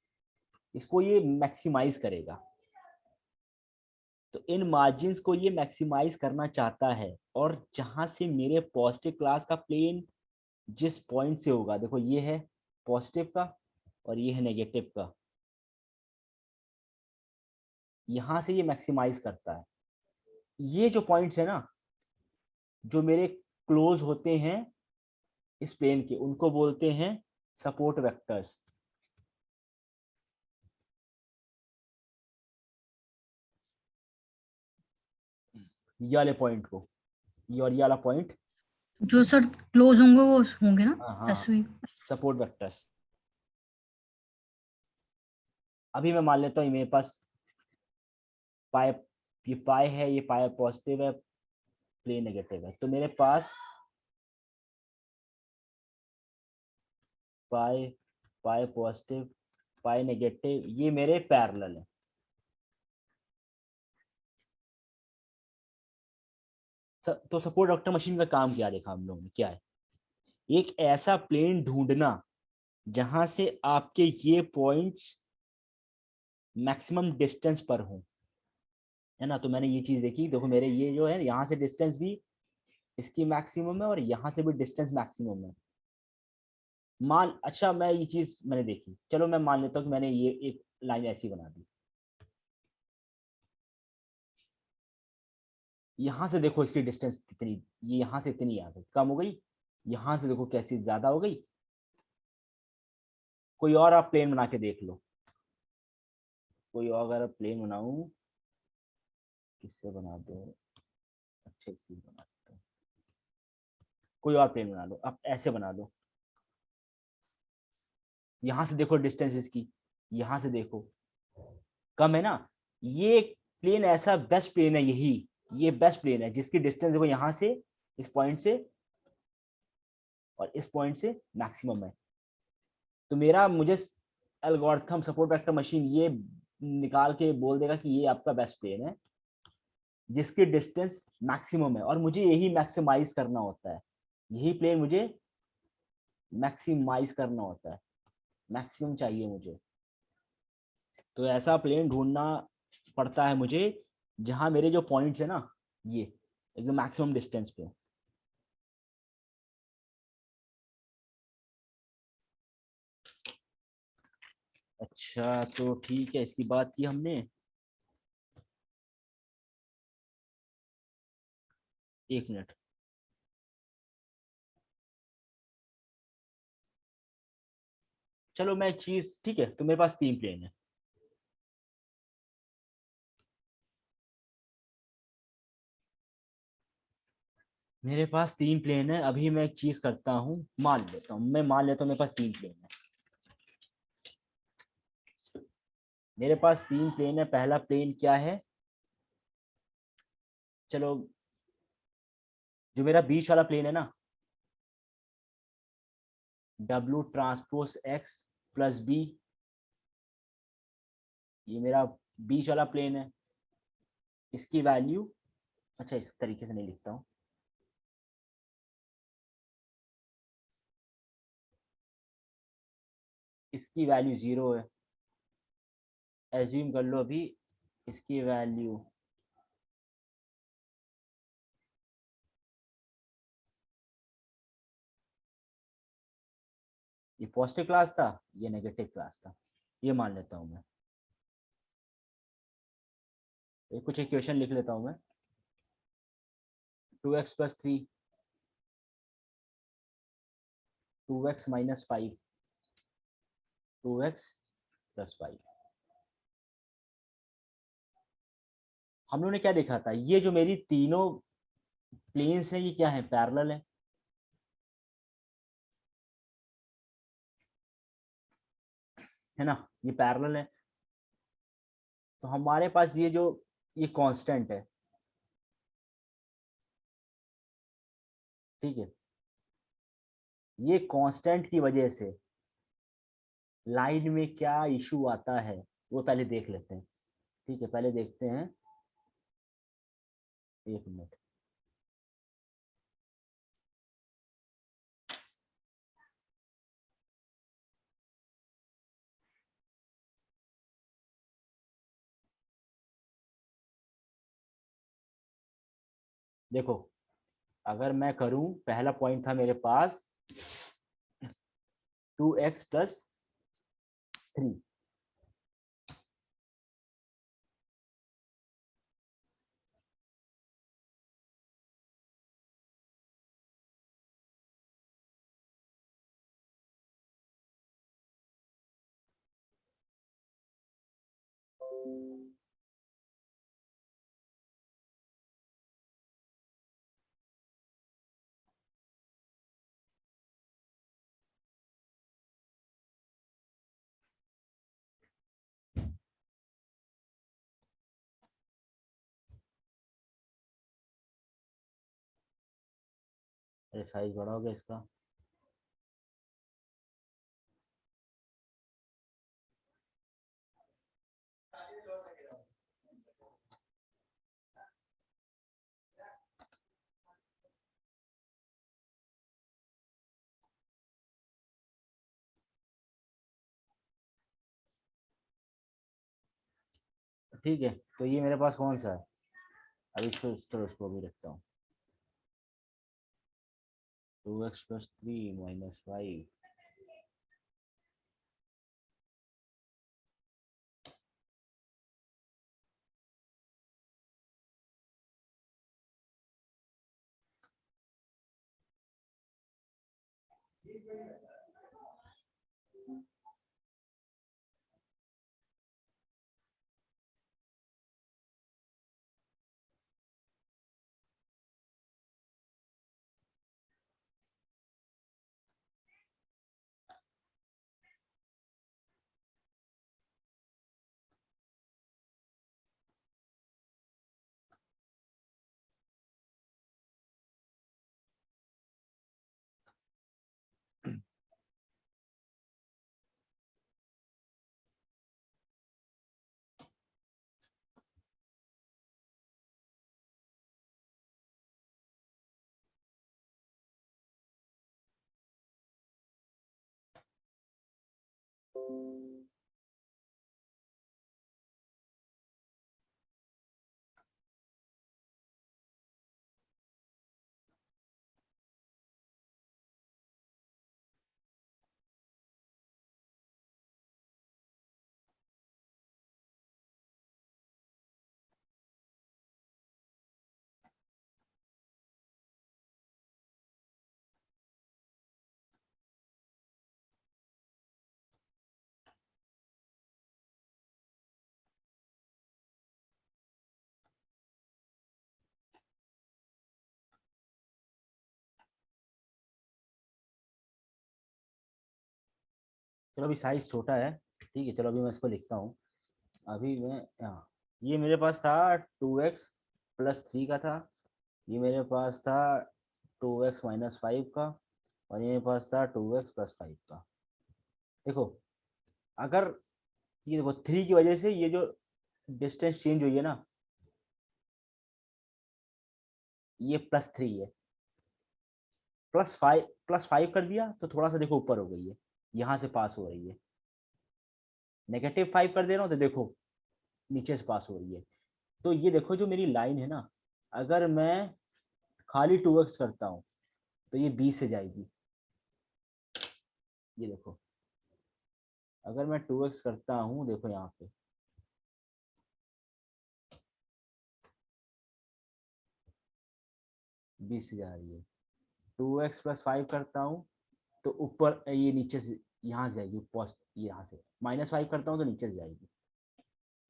इसको ये मैक्सिमाइज करेगा। तो इन मार्जिन को ये मैक्सिमाइज करना चाहता है, और जहां से मेरे पॉजिटिव क्लास का प्लेन जिस पॉइंट से होगा, देखो ये है पॉजिटिव का और ये है नेगेटिव का, यहां से ये मैक्सिमाइज करता है। ये जो पॉइंट्स है ना, जो मेरे क्लोज होते हैं इस प्लेन के, उनको बोलते हैं सपोर्ट वेक्टर्स। ये वाले पॉइंट को, ये और ये वाला पॉइंट, जो सर क्लोज होंगे वो होंगे ना हाँ हाँ, ऐसे भी। Support vectors. अभी मैं मान लेता हूँ मेरे पास पाई, ये पाई है, ये पाई पॉजिटिव है, प्लेन नेगेटिव है। तो मेरे पास पाई, पाई पॉजिटिव, पाई नेगेटिव, ये मेरे पैरेलल है। तो सपोर्ट वेक्टर मशीन का काम क्या देखा हम लोगों ने, क्या है, एक ऐसा प्लेन ढूंढना जहां से आपके ये पॉइंट्स मैक्सिमम डिस्टेंस पर हों। है ना। तो मैंने ये चीज देखी, देखो मेरे ये जो है यहाँ से डिस्टेंस भी इसकी मैक्सिमम है और यहाँ से भी डिस्टेंस मैक्सिमम है। मान अच्छा मैं ये चीज मैंने देखी, चलो मैं मान लेता हूँ कि मैंने ये एक लाइन ऐसी बना दी। यहाँ से देखो इसकी डिस्टेंस कितनी, ये यहाँ से इतनी आ गई, कम हो गई। यहाँ से देखो कैसी ज्यादा हो गई। कोई और आप प्लेन बना के देख लो, कोई और अगर प्लेन बनाऊं, किससे बना दो, अच्छे से बना दो, कोई और प्लेन बना लो, आप ऐसे बना लो। यहाँ से देखो डिस्टेंस इसकी, यहाँ से देखो कम है ना। ये प्लेन ऐसा बेस्ट प्लेन है, यही ये बेस्ट प्लेन है जिसकी डिस्टेंस देखो यहाँ से इस पॉइंट से और इस पॉइंट से मैक्सिमम है। तो मेरा मुझे एल्गोरिथम सपोर्ट वेक्टर मशीन ये निकाल के बोल देगा कि ये आपका बेस्ट प्लेन है जिसकी डिस्टेंस मैक्सिमम है, और मुझे यही मैक्सिमाइज करना होता है, यही प्लेन मुझे मैक्सिमाइज करना होता है, मैक्सिमम चाहिए मुझे। तो ऐसा प्लेन ढूंढना पड़ता है मुझे जहां मेरे जो पॉइंट्स है ना ये एकदम मैक्सिमम डिस्टेंस पे। अच्छा तो ठीक है, इसकी बात की हमने। एक मिनट, चलो मैं चीज ठीक है, तो मेरे पास 3 प्लेन है। मेरे पास 3 प्लेन है, अभी मैं एक चीज करता हूँ, मान लेता हूँ, मैं मान लेता हूँ मेरे पास 3 प्लेन है। मेरे पास 3 प्लेन है, पहला प्लेन क्या है, चलो जो मेरा बीच वाला प्लेन है ना, W transpose x plus b, ये मेरा बीच वाला प्लेन है। इसकी वैल्यू, अच्छा इस तरीके से नहीं लिखता हूँ, इसकी वैल्यू 0 है, एज्यूम कर लो अभी इसकी वैल्यू, ये पॉजिटिव क्लास था, ये नेगेटिव क्लास था, ये मान लेता हूँ मैं। कुछ इक्वेशन लिख लेता हूँ मैं, 2x+3, 2x-5, 2x+5। हम लोगों ने क्या देखा था, ये जो मेरी तीनों प्लेन्स हैं ये क्या है, पैरेलल है ना, ये पैरेलल है। तो हमारे पास ये जो ये कांस्टेंट है, ठीक है, ये कांस्टेंट की वजह से लाइन में क्या इशू आता है वो पहले देख लेते हैं। ठीक है, पहले देखते हैं, एक मिनट। देखो अगर मैं करूं, पहला पॉइंट था मेरे पास 2x+3, अरे साइज बड़ा हो गया इसका। ठीक है, तो ये मेरे पास कौन सा है, अभी इसको भी रखता हूँ 2x + 3 - 5 चलो अभी साइज छोटा है, ठीक है। चलो अभी मैं इसको लिखता हूँ। अभी मैं हाँ, ये मेरे पास था 2x + 3 का था, ये मेरे पास था 2x - 5 का, और ये मेरे पास था 2x + 5 का। देखो, अगर ये देखो 3 की वजह से ये जो डिस्टेंस चेंज हुई है ना, ये +3 है। +5 कर दिया तो थोड़ा सा देखो ऊपर हो गई है, यहाँ से पास हो रही है। -5 कर दे रहा हूँ तो देखो नीचे से पास हो रही है। तो ये देखो जो मेरी लाइन है ना, अगर मैं खाली 2x करता हूँ तो ये 20 से जाएगी। ये देखो, अगर मैं 2x करता हूँ, देखो यहाँ पे 20 से जा रही है। 2x + 5 करता हूँ तो ऊपर ये नीचे से यहाँ से जाएगी, पोस्ट यहाँ से -5 करता हूँ तो नीचे से जाएगी।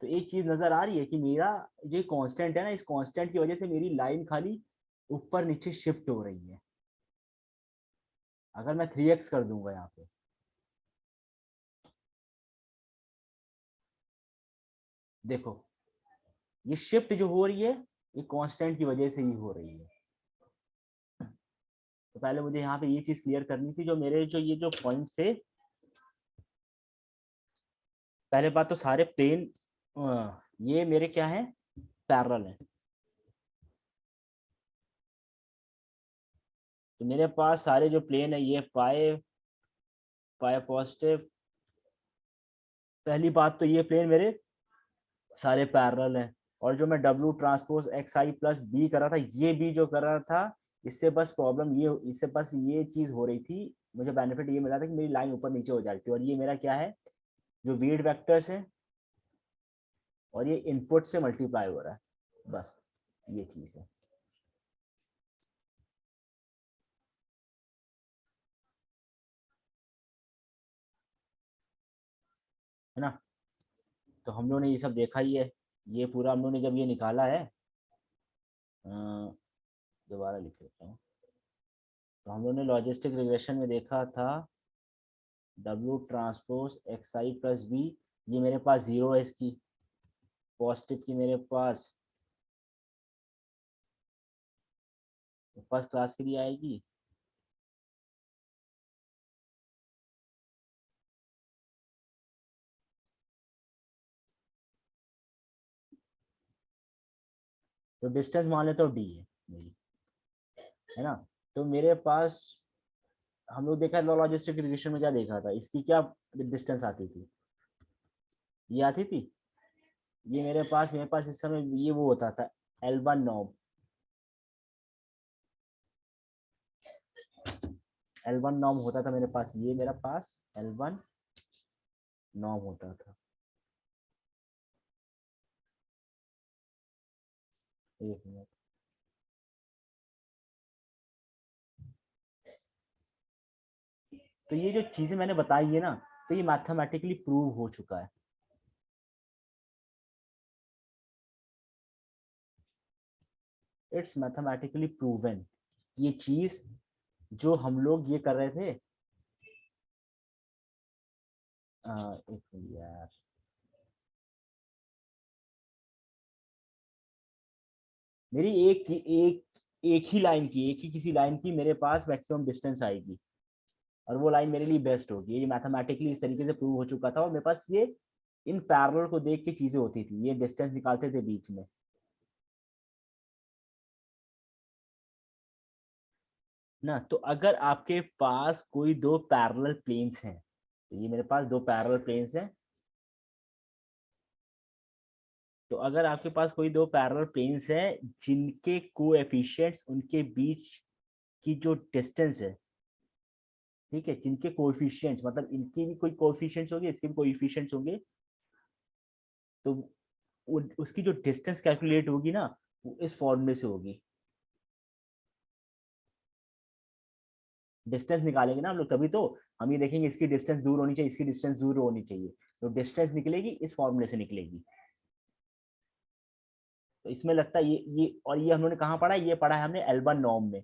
तो एक चीज नजर आ रही है कि मेरा जो कांस्टेंट है ना, इस कांस्टेंट की वजह से मेरी लाइन खाली ऊपर नीचे शिफ्ट हो रही है। अगर मैं 3x कर दूंगा यहाँ पे, देखो ये शिफ्ट जो हो रही है, ये कांस्टेंट की वजह से ही हो रही है। तो पहले मुझे यहाँ पे ये चीज क्लियर करनी थी, जो मेरे जो ये जो पॉइंट थे, पहले बात तो सारे प्लेन ये मेरे क्या है, पैरेलल है। तो मेरे पास सारे जो प्लेन है, ये पाए पाए पॉजिटिव, पहली बात तो ये प्लेन मेरे सारे पैरेलल हैं। और जो मैं W ट्रांसपोज XI + B कर रहा था, ये भी जो कर रहा था, इससे बस प्रॉब्लम ये, इससे बस ये चीज हो रही थी, मुझे बेनिफिट ये मिला था कि मेरी लाइन ऊपर नीचे हो जा रही थी। और ये मेरा क्या है, जो वेट वेक्टर्स है, और ये इनपुट से मल्टीप्लाई हो रहा है, बस ये चीज है ना। तो हम लोगों ने ये सब देखा ही है, ये पूरा हम लोगों ने जब ये निकाला है, दोबारा लिख लेता हूँ। तो हम लोगों ने लॉजिस्टिक रिग्रेशन में देखा था W ट्रांसपोज XI + B, ये मेरे पास 0 है, इसकी पॉजिटिव की मेरे पास फर्स्ट क्लास के लिए आएगी। तो डिस्टेंस मान लेते हो D है मेरी, है ना। तो मेरे पास हम लोग देखा लॉजिस्टिक रिग्रेशन में, क्या देखा था, इसकी क्या डिस्टेंस आती थी, ये आती थी। ये मेरे पास इस समय ये वो होता था, L1 नॉर्म, L1 नॉर्म होता था मेरे पास, ये मेरा पास L1 नॉर्म होता था। एक मिनट, तो ये जो चीजें मैंने बताई है ना, तो ये मैथमेटिकली प्रूव हो चुका है। इट्स मैथमेटिकली प्रूवन, ये चीज जो हम लोग ये कर रहे थे। एक मिनट यार, मेरी एक ही लाइन की, एक ही किसी लाइन की मेरे पास मैक्सिमम डिस्टेंस आएगी, और वो लाइन मेरे लिए बेस्ट होगी। ये मैथमेटिकली इस तरीके से प्रूव हो चुका था, और मेरे पास ये इन पैरेलल को देख के चीजें होती थी, ये डिस्टेंस निकालते थे बीच में ना। तो अगर आपके पास कोई दो पैरेलल प्लेन्स हैं, तो ये मेरे पास दो पैरेलल प्लेन्स हैं, तो अगर आपके पास कोई दो पैरेलल प्लेन्स हैं जिनके कोएफिशिएंट्स उनके बीच की जो डिस्टेंस है, ठीक है, जिनके कोएफिशिएंट्स मतलब इनकी भी कोई कोएफिशिएंट्स होंगे, इसके भी कोएफिशिएंट्स होंगे, तो उसकी जो डिस्टेंस कैलकुलेट होगी ना, वो इस फॉर्मूले से होगी। डिस्टेंस निकालेंगे ना हम लोग, तभी तो हम ये देखेंगे इसकी डिस्टेंस दूर होनी चाहिए, इसकी डिस्टेंस दूर होनी चाहिए, तो डिस्टेंस निकलेगी इस फॉर्मूले से निकलेगी। तो इसमें लगता है ये और ये हम लोगों ने कहाँ पढ़ा है, ये पढ़ा है हमने एल्बन नॉर्म में।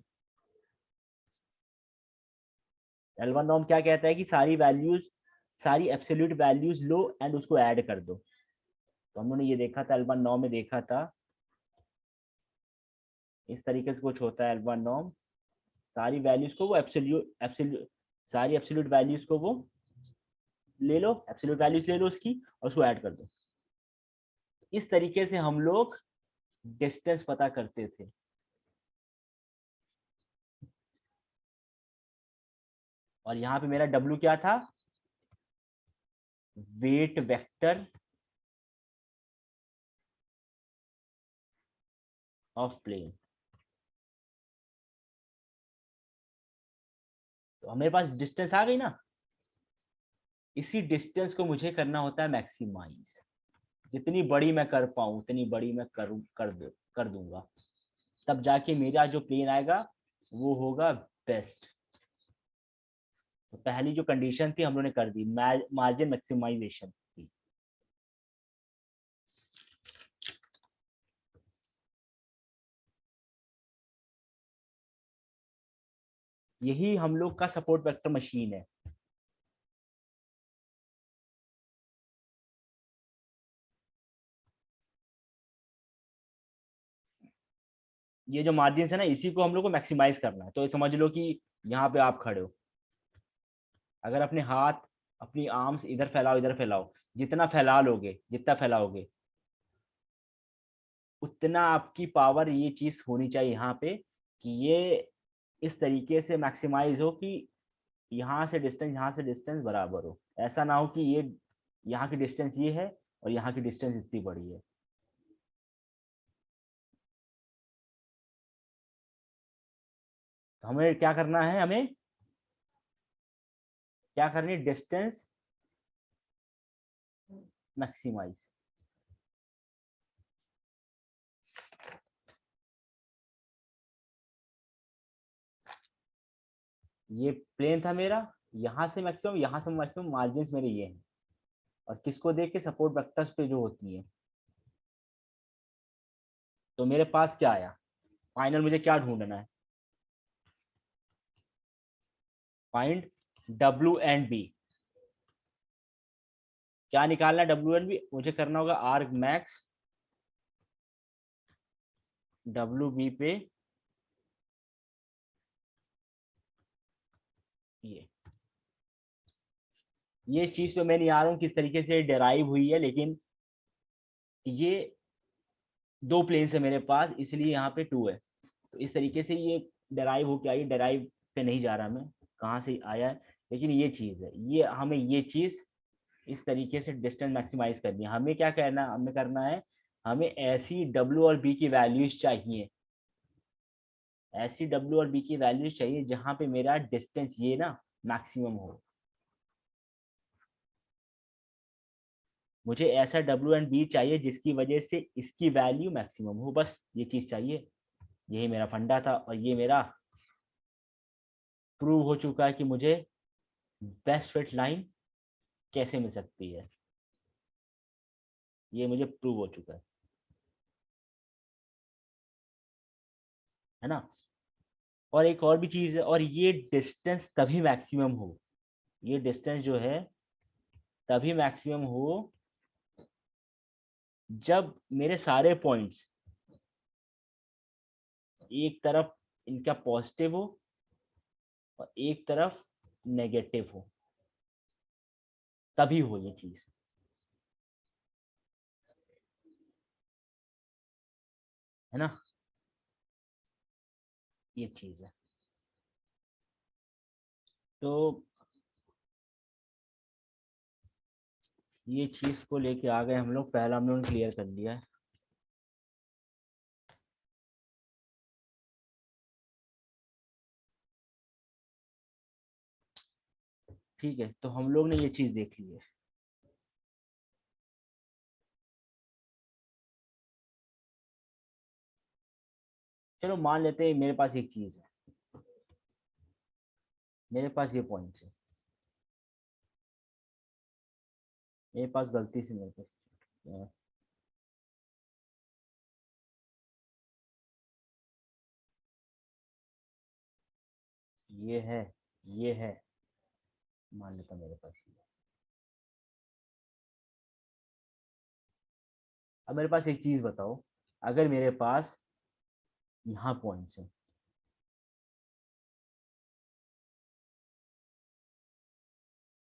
एल्बन नॉर्म क्या कहता है कि सारी वैल्यूज, सारी एब्सोल्यूट वैल्यूज लो एंड उसको ऐड कर दो। तो हम लोगों ने ये देखा था, एल्बन नॉर्म में देखा था, इस तरीके से कुछ होता है एल्बन नॉर्म। सारी वैल्यूज को वो एब्सोल्यूट एब्सोल्यूट सारी एब्सोल्यूट वैल्यूज को वो ले लो, एब्सोल्यूट वैल्यूज ले लो उसकी, और उसको ऐड कर दो। इस तरीके से हम लोग डिस्टेंस पता करते थे। और यहाँ पे मेरा W क्या था, वेट वेक्टर ऑफ प्लेन। तो मेरे पास डिस्टेंस आ गई ना, इसी डिस्टेंस को मुझे करना होता है मैक्सिमाइज। जितनी बड़ी मैं कर पाऊँ उतनी बड़ी मैं कर दूंगा, तब जाके मेरा जो प्लेन आएगा वो होगा बेस्ट। तो पहली जो कंडीशन थी हम लोगों ने कर दी, मार्जिन मैक्सिमाइजेशन थी। यही हम लोग का सपोर्ट वेक्टर मशीन है। ये जो मार्जिन है ना, इसी को हम लोग को मैक्सिमाइज करना है। तो समझ लो कि यहाँ पे आप खड़े हो, अगर अपने हाथ, अपनी आर्म्स इधर फैलाओ इधर फैलाओ, जितना फैला लोगे, जितना फैलाओगे उतना आपकी पावर, ये चीज होनी चाहिए यहाँ पे कि ये इस तरीके से मैक्सिमाइज हो कि यहाँ से डिस्टेंस, यहाँ से डिस्टेंस बराबर हो। ऐसा ना हो कि ये यहाँ की डिस्टेंस ये है और यहाँ की डिस्टेंस इतनी बड़ी है। तो हमें क्या करना है, हमें क्या करनी है, डिस्टेंस मैक्सिमाइज। ये प्लेन था मेरा, यहाँ से मैक्सिमम, यहाँ से मैक्सिमम, मार्जिन मेरे ये हैं, और किसको देख के, सपोर्ट वेक्टर्स पे जो होती है। तो मेरे पास क्या आया, फाइनल मुझे क्या ढूंढना है, फाइंड W&B। क्या निकालना है W&B, मुझे करना होगा आर्क मैक्स WB पे ये चीज पे मैं नहीं आ रहा हूँ किस तरीके से डेराइव हुई है, लेकिन ये दो प्लेन है मेरे पास, इसलिए यहाँ पे 2 है। तो इस तरीके से ये डेराइव होके आई, डेराइव पे नहीं जा रहा मैं कहाँ से आया है, लेकिन ये चीज है, ये हमें ये चीज इस तरीके से डिस्टेंस मैक्सिमाइज करनी है। हमें क्या करना, हमें करना है हमें ऐसी W और B की वैल्यूज चाहिए, ऐसी W और B की वैल्यूज चाहिए जहां पे मेरा डिस्टेंस ये ना मैक्सिमम हो। मुझे ऐसा W एंड B चाहिए जिसकी वजह से इसकी वैल्यू मैक्सिमम हो, बस ये चीज चाहिए। यही मेरा फंडा था और ये मेरा प्रूव हो चुका है कि मुझे बेस्ट फिट लाइन कैसे मिल सकती है, ये मुझे प्रूव हो चुका है ना। और एक और भी चीज है, और ये डिस्टेंस तभी मैक्सिमम हो, ये डिस्टेंस जो है तभी मैक्सिमम हो जब मेरे सारे पॉइंट्स एक तरफ इनका पॉजिटिव हो और एक तरफ नेगेटिव हो, तभी हो ये चीज, है ना। ये चीज है। तो ये चीज को लेके आ गए हम लोग, पहला हमने क्लियर कर लिया है। ठीक है, तो हम लोग ने ये चीज देख ली है। चलो मान लेते हैं मेरे पास एक चीज है, मेरे पास ये पॉइंट है, मेरे पास गलती से मेरे पास ये है, ये है, मान लेता हूं मेरे पास ये। अब मेरे पास एक चीज बताओ, अगर मेरे पास यहाँ पॉइंट्स है,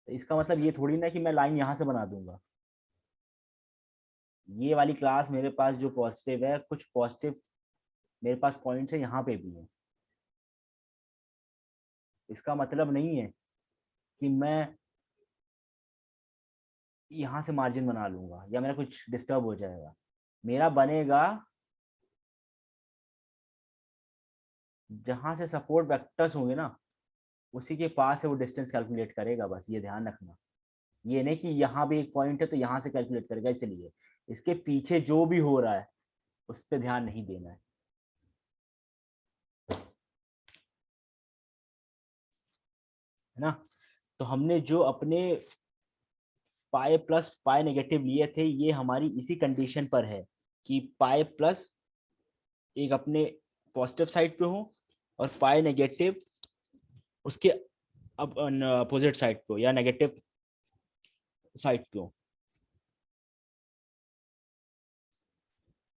तो इसका मतलब ये थोड़ी ना कि मैं लाइन यहाँ से बना दूंगा। ये वाली क्लास मेरे पास जो पॉजिटिव है, कुछ पॉजिटिव मेरे पास पॉइंट्स है यहाँ पे भी है। इसका मतलब नहीं है कि मैं यहाँ से मार्जिन बना लूंगा या मेरा कुछ डिस्टर्ब हो जाएगा। मेरा बनेगा जहां से सपोर्ट वेक्टर्स होंगे ना, उसी के पास से वो डिस्टेंस कैलकुलेट करेगा, बस ये ध्यान रखना। ये नहीं कि यहाँ भी एक पॉइंट है तो यहाँ से कैलकुलेट करेगा, इसलिए इसके पीछे जो भी हो रहा है उस पर ध्यान नहीं देना है ना। तो हमने जो अपने पाई प्लस पाई नेगेटिव लिए थे, ये हमारी इसी कंडीशन पर है कि पाई प्लस एक अपने पॉजिटिव साइड पे हो और पाई नेगेटिव उसके अब अपोजिट साइड पे हो या नेगेटिव साइड पे हो।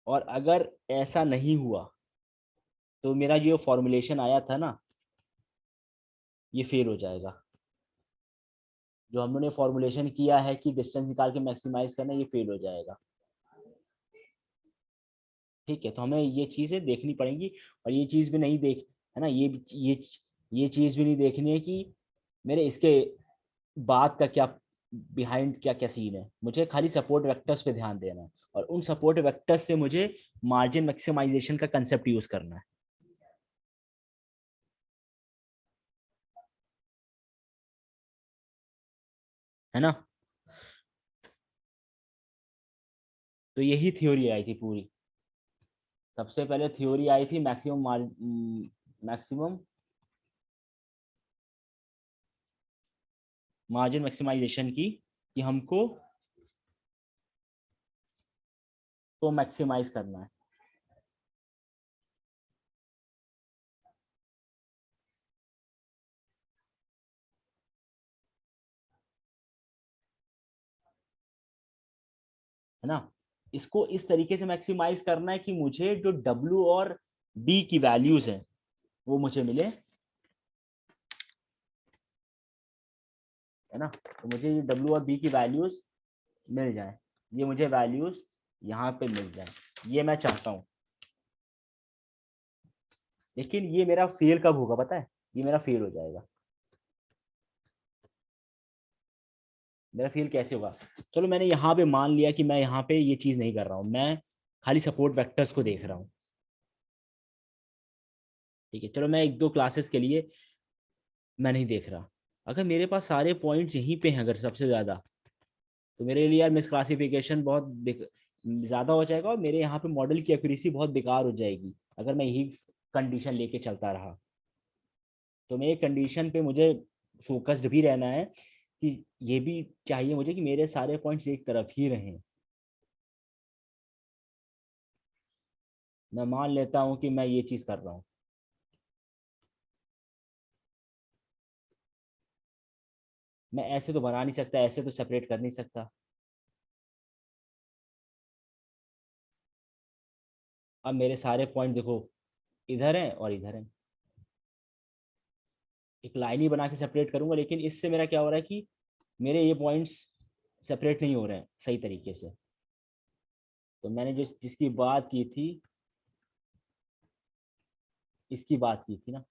और अगर ऐसा नहीं हुआ तो मेरा जो फॉर्मुलेशन आया था ना, ये फेल हो जाएगा। जो हम लोगों ने फॉर्मुलेशन किया है कि डिस्टेंस निकाल के मैक्सिमाइज करना, ये फेल हो जाएगा। ठीक है, तो हमें ये चीजें देखनी पड़ेंगी। और ये चीज भी नहीं देख, है ना, ये चीज भी नहीं देखनी है कि मेरे इसके बाद का क्या, बिहाइंड क्या क्या सीन है। मुझे खाली सपोर्ट वेक्टर्स पे ध्यान देना है और उन सपोर्ट वेक्टर्स से मुझे मार्जिन मैक्सिमाइजेशन का कंसेप्ट यूज करना है ना। तो यही थ्योरी आई थी पूरी। सबसे पहले थ्योरी आई थी मैक्सिमम मार्जिन मैक्सिमाइजेशन की, कि हमको तो मैक्सिमाइज करना है ना। इसको इस तरीके से मैक्सिमाइज करना है कि मुझे जो W और B की वैल्यूज हैं वो मुझे मिले, है ना। तो मुझे ये W और B की वैल्यूज मिल जाए, ये मुझे वैल्यूज यहाँ पे मिल जाए, ये मैं चाहता हूँ। लेकिन ये मेरा फेल कब होगा पता है, ये मेरा फेल हो जाएगा। मेरा फेल कैसे होगा, चलो मैंने यहाँ पे मान लिया कि मैं यहाँ पे ये चीज नहीं कर रहा हूँ, मैं खाली सपोर्ट वेक्टर्स को देख रहा हूँ। ठीक है, चलो मैं एक दो क्लासेस के लिए मैं नहीं देख रहा। अगर मेरे पास सारे पॉइंट्स यहीं पे हैं अगर सबसे ज़्यादा, तो मेरे लिए यार मिस क्लासिफिकेशन बहुत ज़्यादा हो जाएगा और मेरे यहाँ पे मॉडल की एक्यूरेसी बहुत बेकार हो जाएगी अगर मैं यही कंडीशन लेके चलता रहा। तो मैं एक कंडीशन पे मुझे फोकस्ड भी रहना है कि ये भी चाहिए मुझे कि मेरे सारे पॉइंट्स एक तरफ ही रहें। मैं मान लेता हूँ कि मैं ये चीज़ कर रहा हूँ, मैं ऐसे तो बना नहीं सकता, ऐसे तो सेपरेट कर नहीं सकता। अब मेरे सारे पॉइंट देखो इधर हैं और इधर हैं, एक लाइन ही बना के सेपरेट करूंगा, लेकिन इससे मेरा क्या हो रहा है कि मेरे ये पॉइंट्स सेपरेट नहीं हो रहे हैं सही तरीके से। तो मैंने जिसकी बात की थी, इसकी बात की थी ना,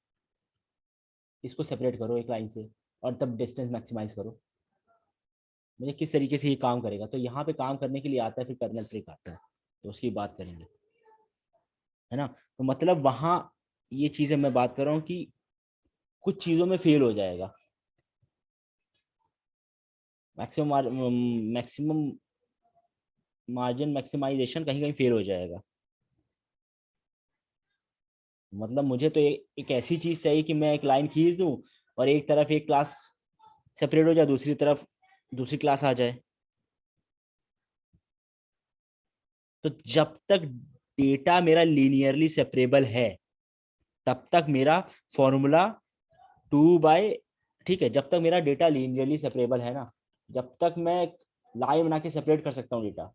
इसको सेपरेट करो एक लाइन से और तब डिस्टेंस मैक्सिमाइज करो। मुझे किस तरीके से ये काम करेगा, तो यहाँ पे काम करने के लिए आता है फिर कर्नल ट्रिक आता है, तो उसकी बात करेंगे, है ना। तो मतलब वहाँ ये चीज़ें मैं बात कर रहा हूँ कि कुछ चीज़ों में फेल हो जाएगा, मैक्सिमम मार्जिन मैक्सिमाइजेशन कहीं कहीं फेल हो जाएगा। मतलब मुझे तो एक ऐसी चीज चाहिए कि मैं एक लाइन खींच दूं और एक तरफ एक क्लास सेपरेट हो जाए, दूसरी तरफ दूसरी क्लास आ जाए। तो जब तक डेटा मेरा लीनियरली सेपरेबल है तब तक मेरा फॉर्मूला 2 बाय, ठीक है, जब तक मेरा डेटा लीनियरली सेपरेबल है ना, जब तक मैं लाइन बना के सेपरेट कर सकता हूँ डेटा।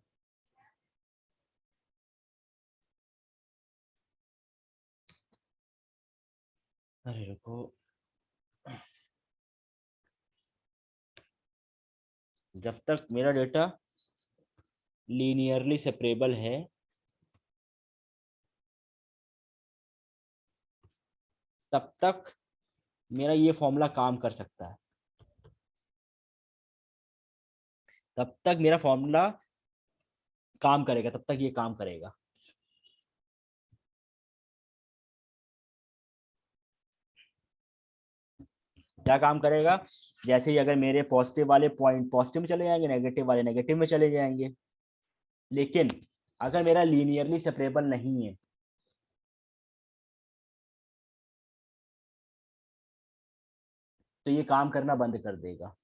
अरे रुको, जब तक मेरा डेटा लीनियरली सेपरेबल है तब तक मेरा ये फॉर्मूला काम कर सकता है, तब तक मेरा फॉर्मूला काम करेगा, तब तक ये काम करेगा। क्या काम करेगा? जैसे ही अगर मेरे पॉजिटिव वाले पॉइंट पॉजिटिव में चले जाएंगे, नेगेटिव वाले नेगेटिव में चले जाएंगे। लेकिन अगर मेरा लीनियरली सेपरेबल नहीं है तो ये काम करना बंद कर देगा,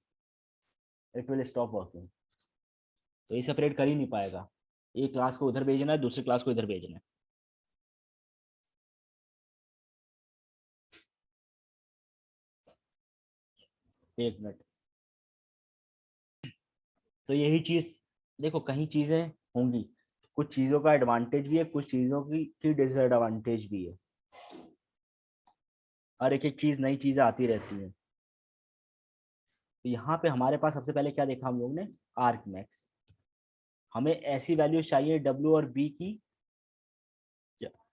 इट विल स्टॉप वर्किंग। तो ये सेपरेट कर ही नहीं पाएगा, एक क्लास को उधर भेजना है, दूसरी क्लास को इधर भेजना है। एक मिनट, तो यही चीज देखो, कहीं चीजें होंगी, कुछ चीजों का एडवांटेज भी है, कुछ चीजों की डिसएडवांटेज भी है, और एक एक चीज नई चीजें आती रहती हैं। तो यहाँ पे हमारे पास सबसे पहले क्या देखा हम लोग ने? Arc max. हमें ऐसी वैल्यू चाहिए डब्ल्यू और बी की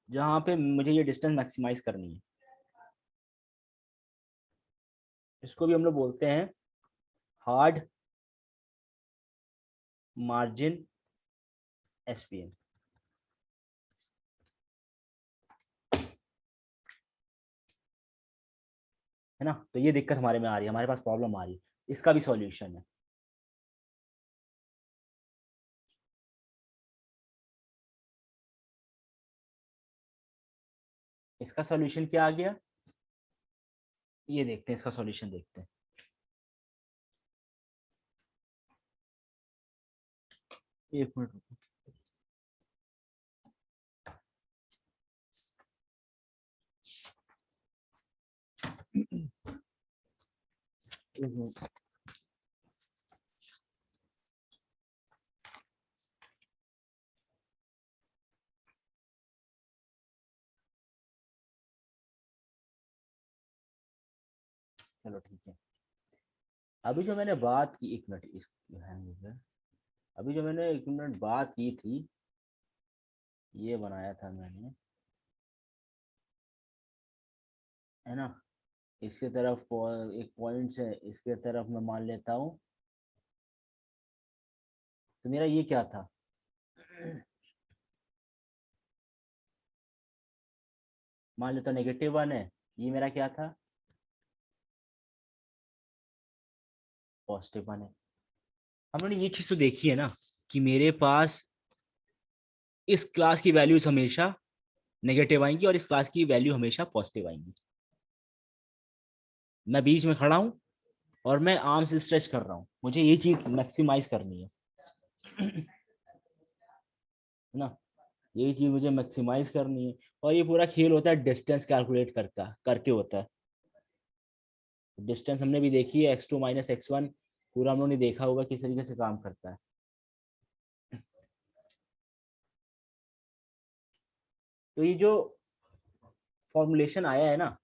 जहाँ पे मुझे ये डिस्टेंस मैक्सिमाइज करनी है। इसको भी हम लोग बोलते हैं हार्ड मार्जिन एसपीएम, है ना। तो ये दिक्कत हमारे में आ रही है, हमारे पास प्रॉब्लम आ रही है, इसका भी सॉल्यूशन है। इसका सॉल्यूशन क्या आ गया, ये देखते हैं, इसका सॉल्यूशन देखते हैं। एक मिनट रुको। एक मिनट। चलो ठीक है, अभी जो मैंने बात की, एक मिनट, इस हैंग हो गया। अभी जो मैंने एक मिनट बात की थी, ये बनाया था मैंने, है ना। इसके तरफ एक पॉइंट है, इसके तरफ मैं मान लेता हूँ। तो मेरा ये क्या था, मान लो तो -1 है, ये मेरा क्या था, +1 है। हम लोगों ने ये चीज तो देखी है ना कि मेरे पास इस क्लास की वैल्यूज हमेशा नेगेटिव आएंगी और इस क्लास की वैल्यू हमेशा पॉजिटिव आएंगी। मैं बीच में खड़ा हूं और मैं आर्म से स्ट्रेच कर रहा हूं, मुझे ये चीज मैक्सिमाइज करनी है है ना, ये चीज मुझे मैक्सिमाइज करनी है। और ये पूरा खेल होता है डिस्टेंस कैलकुलेट करके होता है। डिस्टेंस हमने भी देखी है, x2 - x1, पूरा हम लोगों ने देखा होगा किस तरीके से काम करता है। तो ये जो फॉर्मुलेशन आया है ना,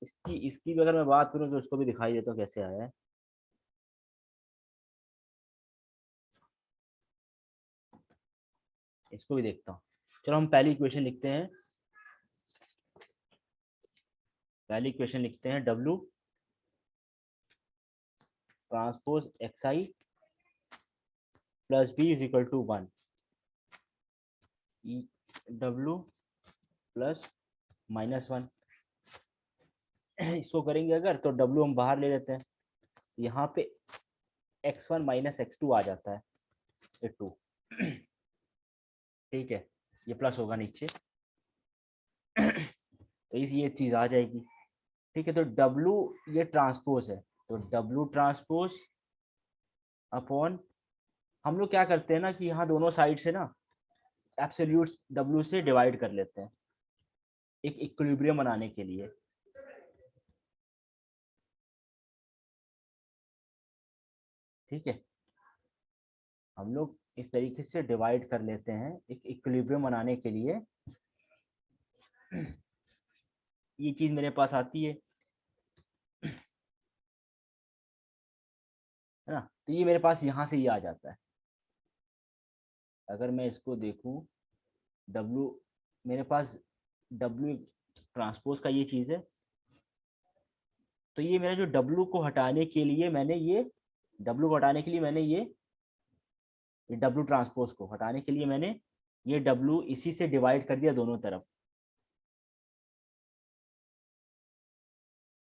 इसकी भी अगर मैं बात करूं तो उसको भी दिखाई देता हूँ कैसे आया है। इसको भी देखता हूँ। चलो हम पहली इक्वेशन लिखते हैं। पहली इक्वेशन लिखते हैं, W transpose XI plus B is equal to 1। W plus -1। इसको करेंगे अगर तो W हम बाहर ले लेते हैं, यहाँ पे x1 - x2 आ जाता है, ये 2। ठीक है, ये प्लस होगा नीचे तो इस ये चीज आ जाएगी। ठीक है, तो W ये ट्रांसपोज है, तो W ट्रांसपोज अपॉन, हम लोग क्या करते हैं ना कि यहाँ दोनों साइड से ना एब्सोल्यूट W से डिवाइड कर लेते हैं एक इक्विलिब्रियम बनाने के लिए। ठीक है, हम लोग इस तरीके से डिवाइड कर लेते हैं एक इक्विलिब्रियम बनाने के लिए। ये चीज मेरे पास आती है ना, तो ये मेरे पास यहाँ से ये आ जाता है। अगर मैं इसको देखूं, W मेरे पास W ट्रांसपोज का ये चीज है, तो ये मेरा जो W को हटाने के लिए मैंने ये W को हटाने के लिए मैंने ये W ट्रांसपोज को हटाने के लिए मैंने ये W इसी से डिवाइड कर दिया दोनों तरफ।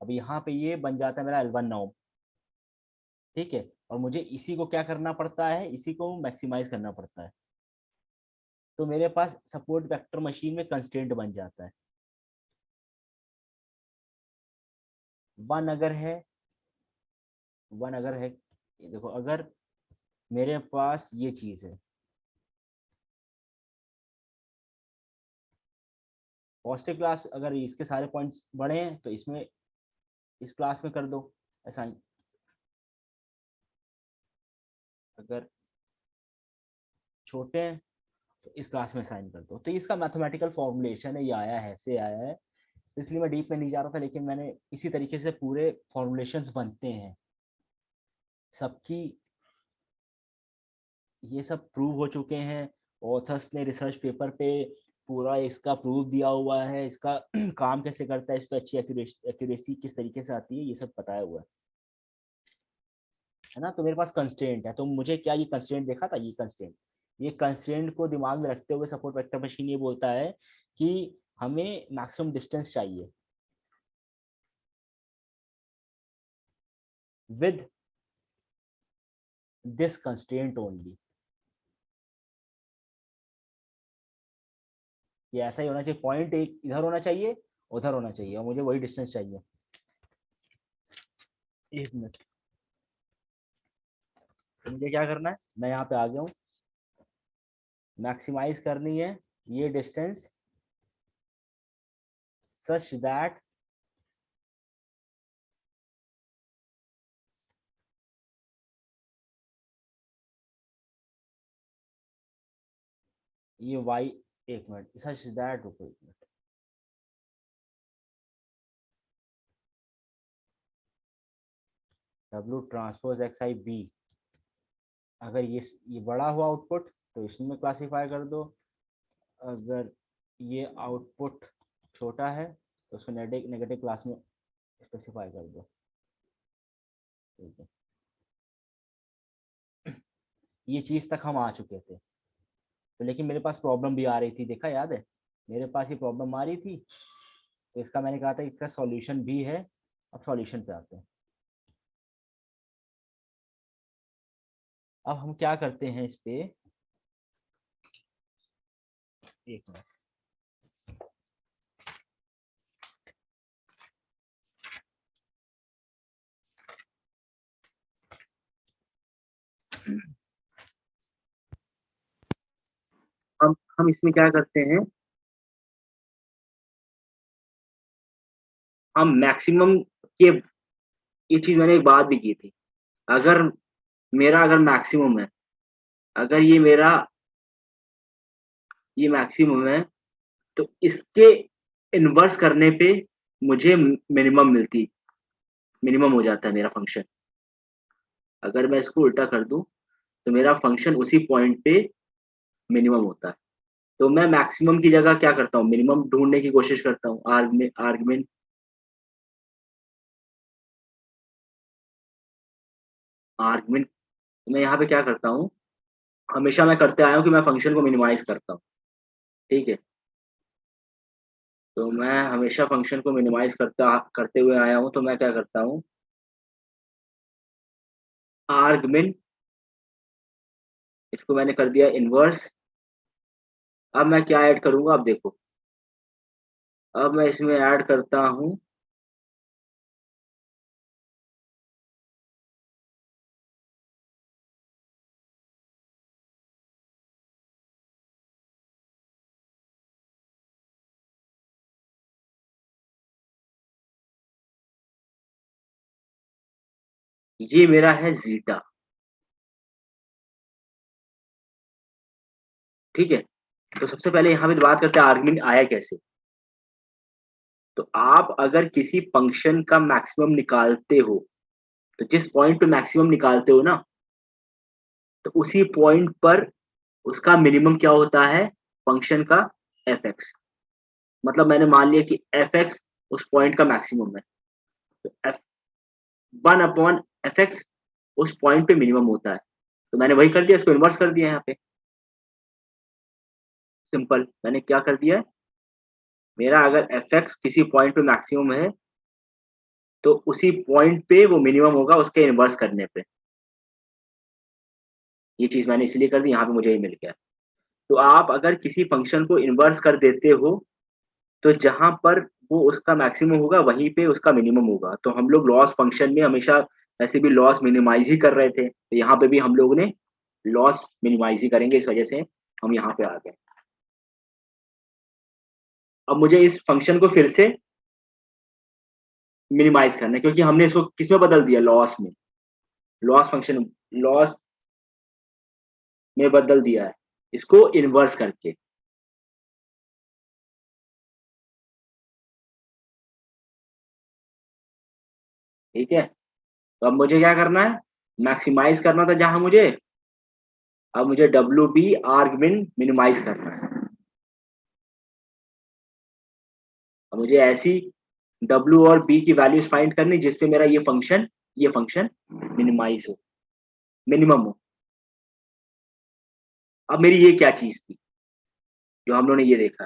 अब यहाँ पे ये बन जाता है मेरा L1 नॉर्म। ठीक है, और मुझे इसी को क्या करना पड़ता है, इसी को मैक्सिमाइज करना पड़ता है। तो मेरे पास सपोर्ट वेक्टर मशीन में कंस्ट्रेंट बन जाता है 1 अगर है, 1 अगर है, ये देखो अगर मेरे पास ये चीज है, पॉजिटिव क्लास अगर इसके सारे पॉइंट्स बड़े हैं तो इसमें इस क्लास में कर दो असाइन, अगर छोटे हैं तो इस क्लास में असाइन कर दो। तो इसका मैथमेटिकल फॉर्मुलेशन है, ये आया है, ऐसे आया है। तो इसलिए मैं डीप में नहीं जा रहा था, लेकिन मैंने इसी तरीके से पूरे फॉर्मुलेशंस बनते हैं सबकी, ये सब प्रूव हो चुके हैं। ऑथर्स ने रिसर्च पेपर पे पूरा इसका प्रूफ दिया हुआ है, इसका काम कैसे करता है, इस पर अच्छी एक्यूरेसी किस तरीके से आती है, ये सब बताया हुआ है ना। तो मेरे पास कंस्ट्रेंट है, तो मुझे क्या ये कंस्ट्रेंट देखा था, ये कंस्ट्रेंट को दिमाग में रखते हुए सपोर्ट वेक्टर मशीन ये बोलता है कि हमें मैक्सिमम डिस्टेंस चाहिए विद दिस कंस्ट्रेंट ओनली। ये ऐसा ही होना चाहिए, पॉइंट एक इधर होना चाहिए, उधर होना चाहिए, और मुझे वही डिस्टेंस चाहिए। एक मिनट, तो मुझे क्या करना है, मैं यहाँ पे आ गया हूँ, मैक्सिमाइज करनी है ये डिस्टेंस सच दैट ये y, एक मिनट, सच दैट, रुको एक minute, W transpose XI B, अगर ये बड़ा हुआ आउटपुट तो इसमें क्लासीफाई कर दो, अगर ये आउटपुट छोटा है तो उसको नेगेटिव क्लास में स्पेसिफाई कर दो। ठीक है, ये चीज तक हम आ चुके थे, तो लेकिन मेरे पास प्रॉब्लम भी आ रही थी, देखा याद है। मेरे पास ये प्रॉब्लम आ रही थी, तो इसका मैंने कहा था इसका सॉल्यूशन भी है। अब सॉल्यूशन पे आते हैं। अब हम क्या करते हैं इस पे, एक मिनट। हम इसमें क्या करते हैं, हम मैक्सिमम के, ये चीज मैंने एक बात भी की थी, अगर मेरा अगर मैक्सिमम है, अगर ये मैक्सिमम है, तो इसके इन्वर्स करने पे मुझे मिनिमम हो जाता है मेरा फंक्शन। अगर मैं इसको उल्टा कर दूं तो मेरा फंक्शन उसी पॉइंट पे मिनिमम होता है। तो मैं मैक्सिमम की जगह क्या करता हूँ, मिनिमम ढूंढने की कोशिश करता हूँ। आर्गुमेंट आर्गुमेंट मैं यहाँ पे क्या करता हूँ, हमेशा मैं करते आया हूँ कि मैं फंक्शन को मिनिमाइज करता हूँ। ठीक है, तो मैं हमेशा फंक्शन को मिनिमाइज करते हुए आया हूँ। तो मैं क्या करता हूँ, आर्गुमेंट, इसको मैंने कर दिया इनवर्स। अब मैं क्या ऐड करूंगा, अब देखो, अब मैं इसमें ऐड करता हूँ ये मेरा है जीटा। ठीक है, तो सबसे पहले यहाँ पे बात करते हैं आर्गुमेंट आया कैसे। तो आप अगर किसी फंक्शन का मैक्सिमम निकालते हो, तो जिस पॉइंट पे मैक्सिमम निकालते हो ना, तो उसी पॉइंट पर उसका मिनिमम क्या होता है, फंक्शन का एफ एक्स। मतलब मैंने मान लिया कि एफ एक्स उस पॉइंट का मैक्सिमम है, तो एफ 1/f(x) उस पॉइंट पे मिनिमम होता है। तो मैंने वही कर दिया, इसको इन्वर्स कर दिया यहाँ पे। सिंपल, मैंने क्या कर दिया है, मेरा अगर एफ एक्स किसी पॉइंट पे मैक्सिमम है, तो उसी पॉइंट पे वो मिनिमम होगा उसके इन्वर्स करने पे। ये चीज मैंने इसलिए कर दी, यहाँ पे मुझे ये मिल गया। तो आप अगर किसी फंक्शन को इन्वर्स कर देते हो, तो जहां पर वो उसका मैक्सिमम होगा वहीं पे उसका मिनिमम होगा। तो हम लोग लॉस फंक्शन में हमेशा वैसे भी लॉस मिनिमाइज ही कर रहे थे, तो यहाँ पे भी हम लोग ने लॉस मिनिमाइज ही करेंगे, इस वजह से हम यहाँ पे आ गए। अब मुझे इस फंक्शन को फिर से मिनिमाइज करना है, क्योंकि हमने इसको किसमें बदल दिया, लॉस में। लॉस फंक्शन लॉस में बदल दिया है, इसको इन्वर्स करके। ठीक है, तो अब मुझे क्या करना है, मैक्सिमाइज करना था जहां मुझे, अब मुझे डब्ल्यू बी आर्गमिन मिनिमाइज करना है। अब मुझे ऐसी डब्ल्यू और बी की वैल्यूज फाइंड करनी जिसपे मेरा ये फंक्शन मिनिमाइज हो, मिनिमम हो। अब मेरी ये क्या चीज थी जो हम लोगों ने ये देखा,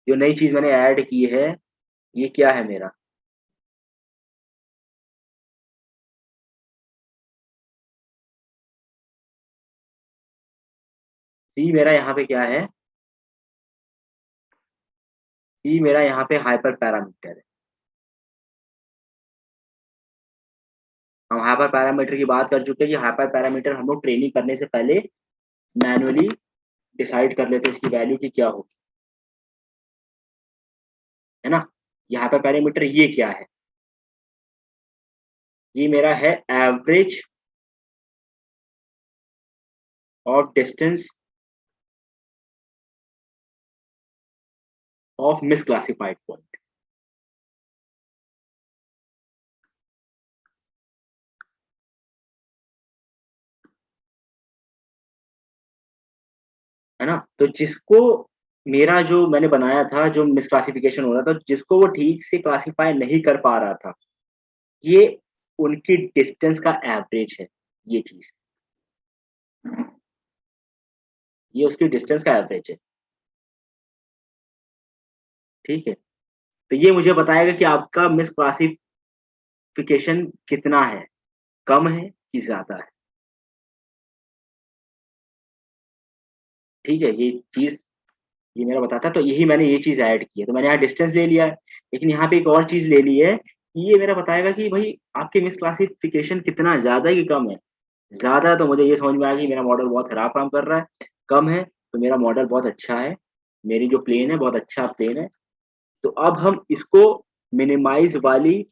जो नई चीज मैंने ऐड की है, ये क्या है मेरा, सी मेरा यहाँ पे क्या है, सी मेरा यहाँ पे हाइपर पैरामीटर है। हम हाइपर पैरामीटर की बात कर चुके हैं कि हाइपर पैरामीटर हम लोग ट्रेनिंग करने से पहले मैनुअली डिसाइड कर लेते हैं इसकी वैल्यू की क्या होगी, है ना। ये हाइपर पैरामीटर ये क्या है, ये मेरा है average of distance of misclassified point. है ना, तो जिसको मेरा जो मैंने बनाया था, जो मिसक्लासिफिकेशन हो रहा था, जिसको वो ठीक से क्लासिफाई नहीं कर पा रहा था, ये उनकी डिस्टेंस का एवरेज है, ये चीज। ये उसकी डिस्टेंस का एवरेज है, ठीक है। तो ये मुझे बताएगा कि आपका मिसक्लासिफिकेशन कितना है, कम है कि ज़्यादा है, ठीक है। ये चीज़ ये मेरा बताता है, तो यही मैंने ये चीज़ ऐड की है। तो मैंने यहाँ डिस्टेंस ले लिया है, लेकिन यहाँ पे एक और चीज़ ले ली है कि ये मेरा बताएगा कि भई आपके मिसक्लासिफिकेशन कितना ज़्यादा है कि कम है। ज़्यादा है तो मुझे ये समझ में आया कि मेरा मॉडल बहुत खराब काम कर रहा है, कम है तो मेरा मॉडल बहुत अच्छा है, मेरी जो प्लेन है बहुत अच्छा प्लेन है। तो अब हम इसको मिनिमाइज़ वाली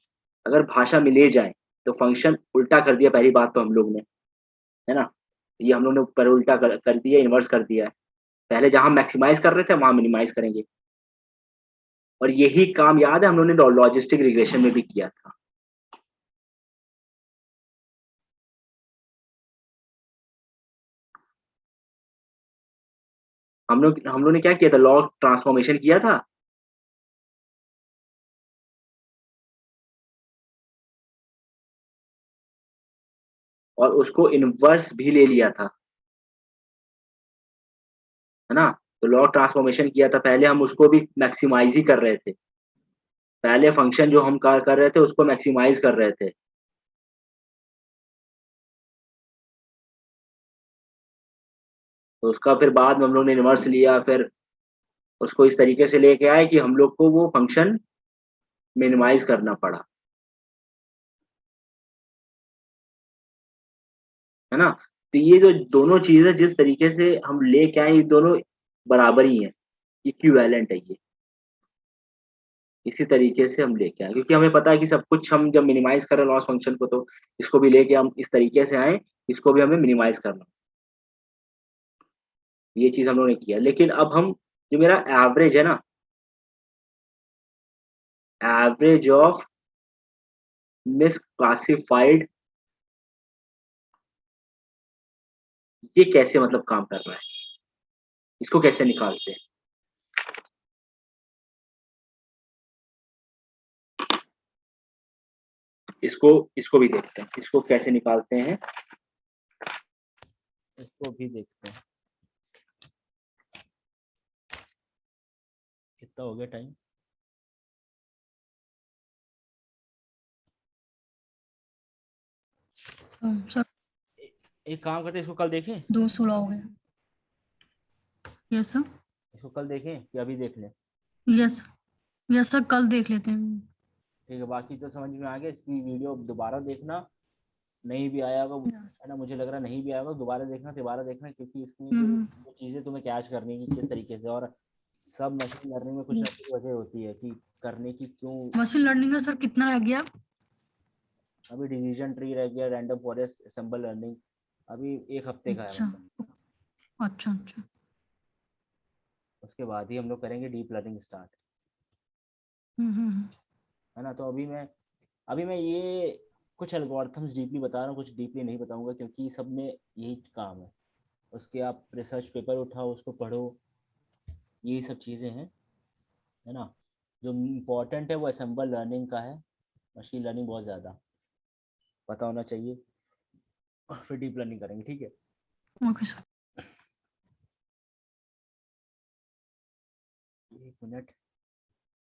अगर भाषा में ले जाएँ, तो फ़ंक्शन उल्टा कर दिया पहली बात तो हम लोग ने, है ना? ये हम लोग ने ऊपर उल्टा कर दिया, इन्वर्स कर दिया है। पहले जहाँ मैक्सिमाइज़ कर रहे थे, वहाँ मिनिमाइज़ करेंगे। और यही काम याद है हम लोगों ने लॉजिस्टिक रिग्रेशन में भी किया था। हम लोग ने क्या किया था, लॉग ट्रांसफॉर्मेशन किया था। और उसको इन्वर्स भी ले लिया था, है ना? तो लॉग ट्रांसफॉर्मेशन किया था, पहले हम उसको भी मैक्सिमाइज़ ही कर रहे थे। पहले फंक्शन जो हम कर रहे थे उसको मैक्सिमाइज़ कर रहे थे। तो उसका फिर बाद में हम लोग ने इन्वर्स लिया, फिर उसको इस तरीके से लेके आए कि हम लोग को वो फंक्शन मिनिमाइज़ करना पड़ा, है ना? तो ये जो दोनों चीज़ें जिस तरीके से हम लेके आए, ये दोनों बराबर ही हैं, इक्विवेलेंट है ये। इसी तरीके से हम लेके आए, क्योंकि हमें पता है कि सब कुछ हम जब मिनिमाइज़ कर रहे हैं लॉस फंक्शन को, तो इसको भी लेके हम इस तरीके से आए, इसको भी हमें मिनिमाइज़ करना। ये चीज़ हम लोगों ने किया। लेकिन अब हम जो मेरा एवरेज है ना, एवरेज ऑफ मिसक्लासिफाइड, ये कैसे मतलब काम कर रहा है? इसको कैसे निकालते हैं? इसको भी देखते हैं, इसको कैसे निकालते हैं, इसको भी देखते हैं। कितना हो गया टाइम? सर एक काम करते हैं, इसको कल देखें? 2:16 हो गया। Yes sir. इसको कल देखें कि अभी देख लें? यस यस सर, कल देख लेते हैं। ठीक है, बाकी तो समझ में आ गया। इसकी वीडियो दोबारा देखना, नहीं भी आया होगा, है ना? मुझे लग रहा है नहीं भी आया होगा, दोबारा देखना, क्योंकि इसमें वो चीज़ें तुम्हें कैच करनी है कि किस तरीके से। और सब मशीन लर्निंग में कुछ ना कुछ वजह होती है कि करने की क्यों। मशीन लर्निंग का सर कितना रह गया? अभी डिसीजन ट्री रह गया, रैंडम फॉरेस्ट, असेंबल लर्निंग, अभी 1 हफ्ते का है अच्छा मतलब। अच्छा अच्छा। उसके बाद ही हम लोग करेंगे डीप लर्निंग स्टार्ट, हम्म। है ना? तो अभी मैं ये कुछ एल्गोरिथम्स डीपली बता रहा हूँ, कुछ डीपली नहीं बताऊंगा, क्योंकि सब में यही काम है। उसके आप रिसर्च पेपर उठाओ, उसको पढ़ो, यही सब चीज़ें हैं, है ना? जो इम्पोर्टेंट है वो असेंबल लर्निंग का है, मशीन लर्निंग बहुत ज़्यादा पता होना चाहिए। फिर डीप लर्निंग करेंगे, ठीक है? Okay sir. 1 मिनट।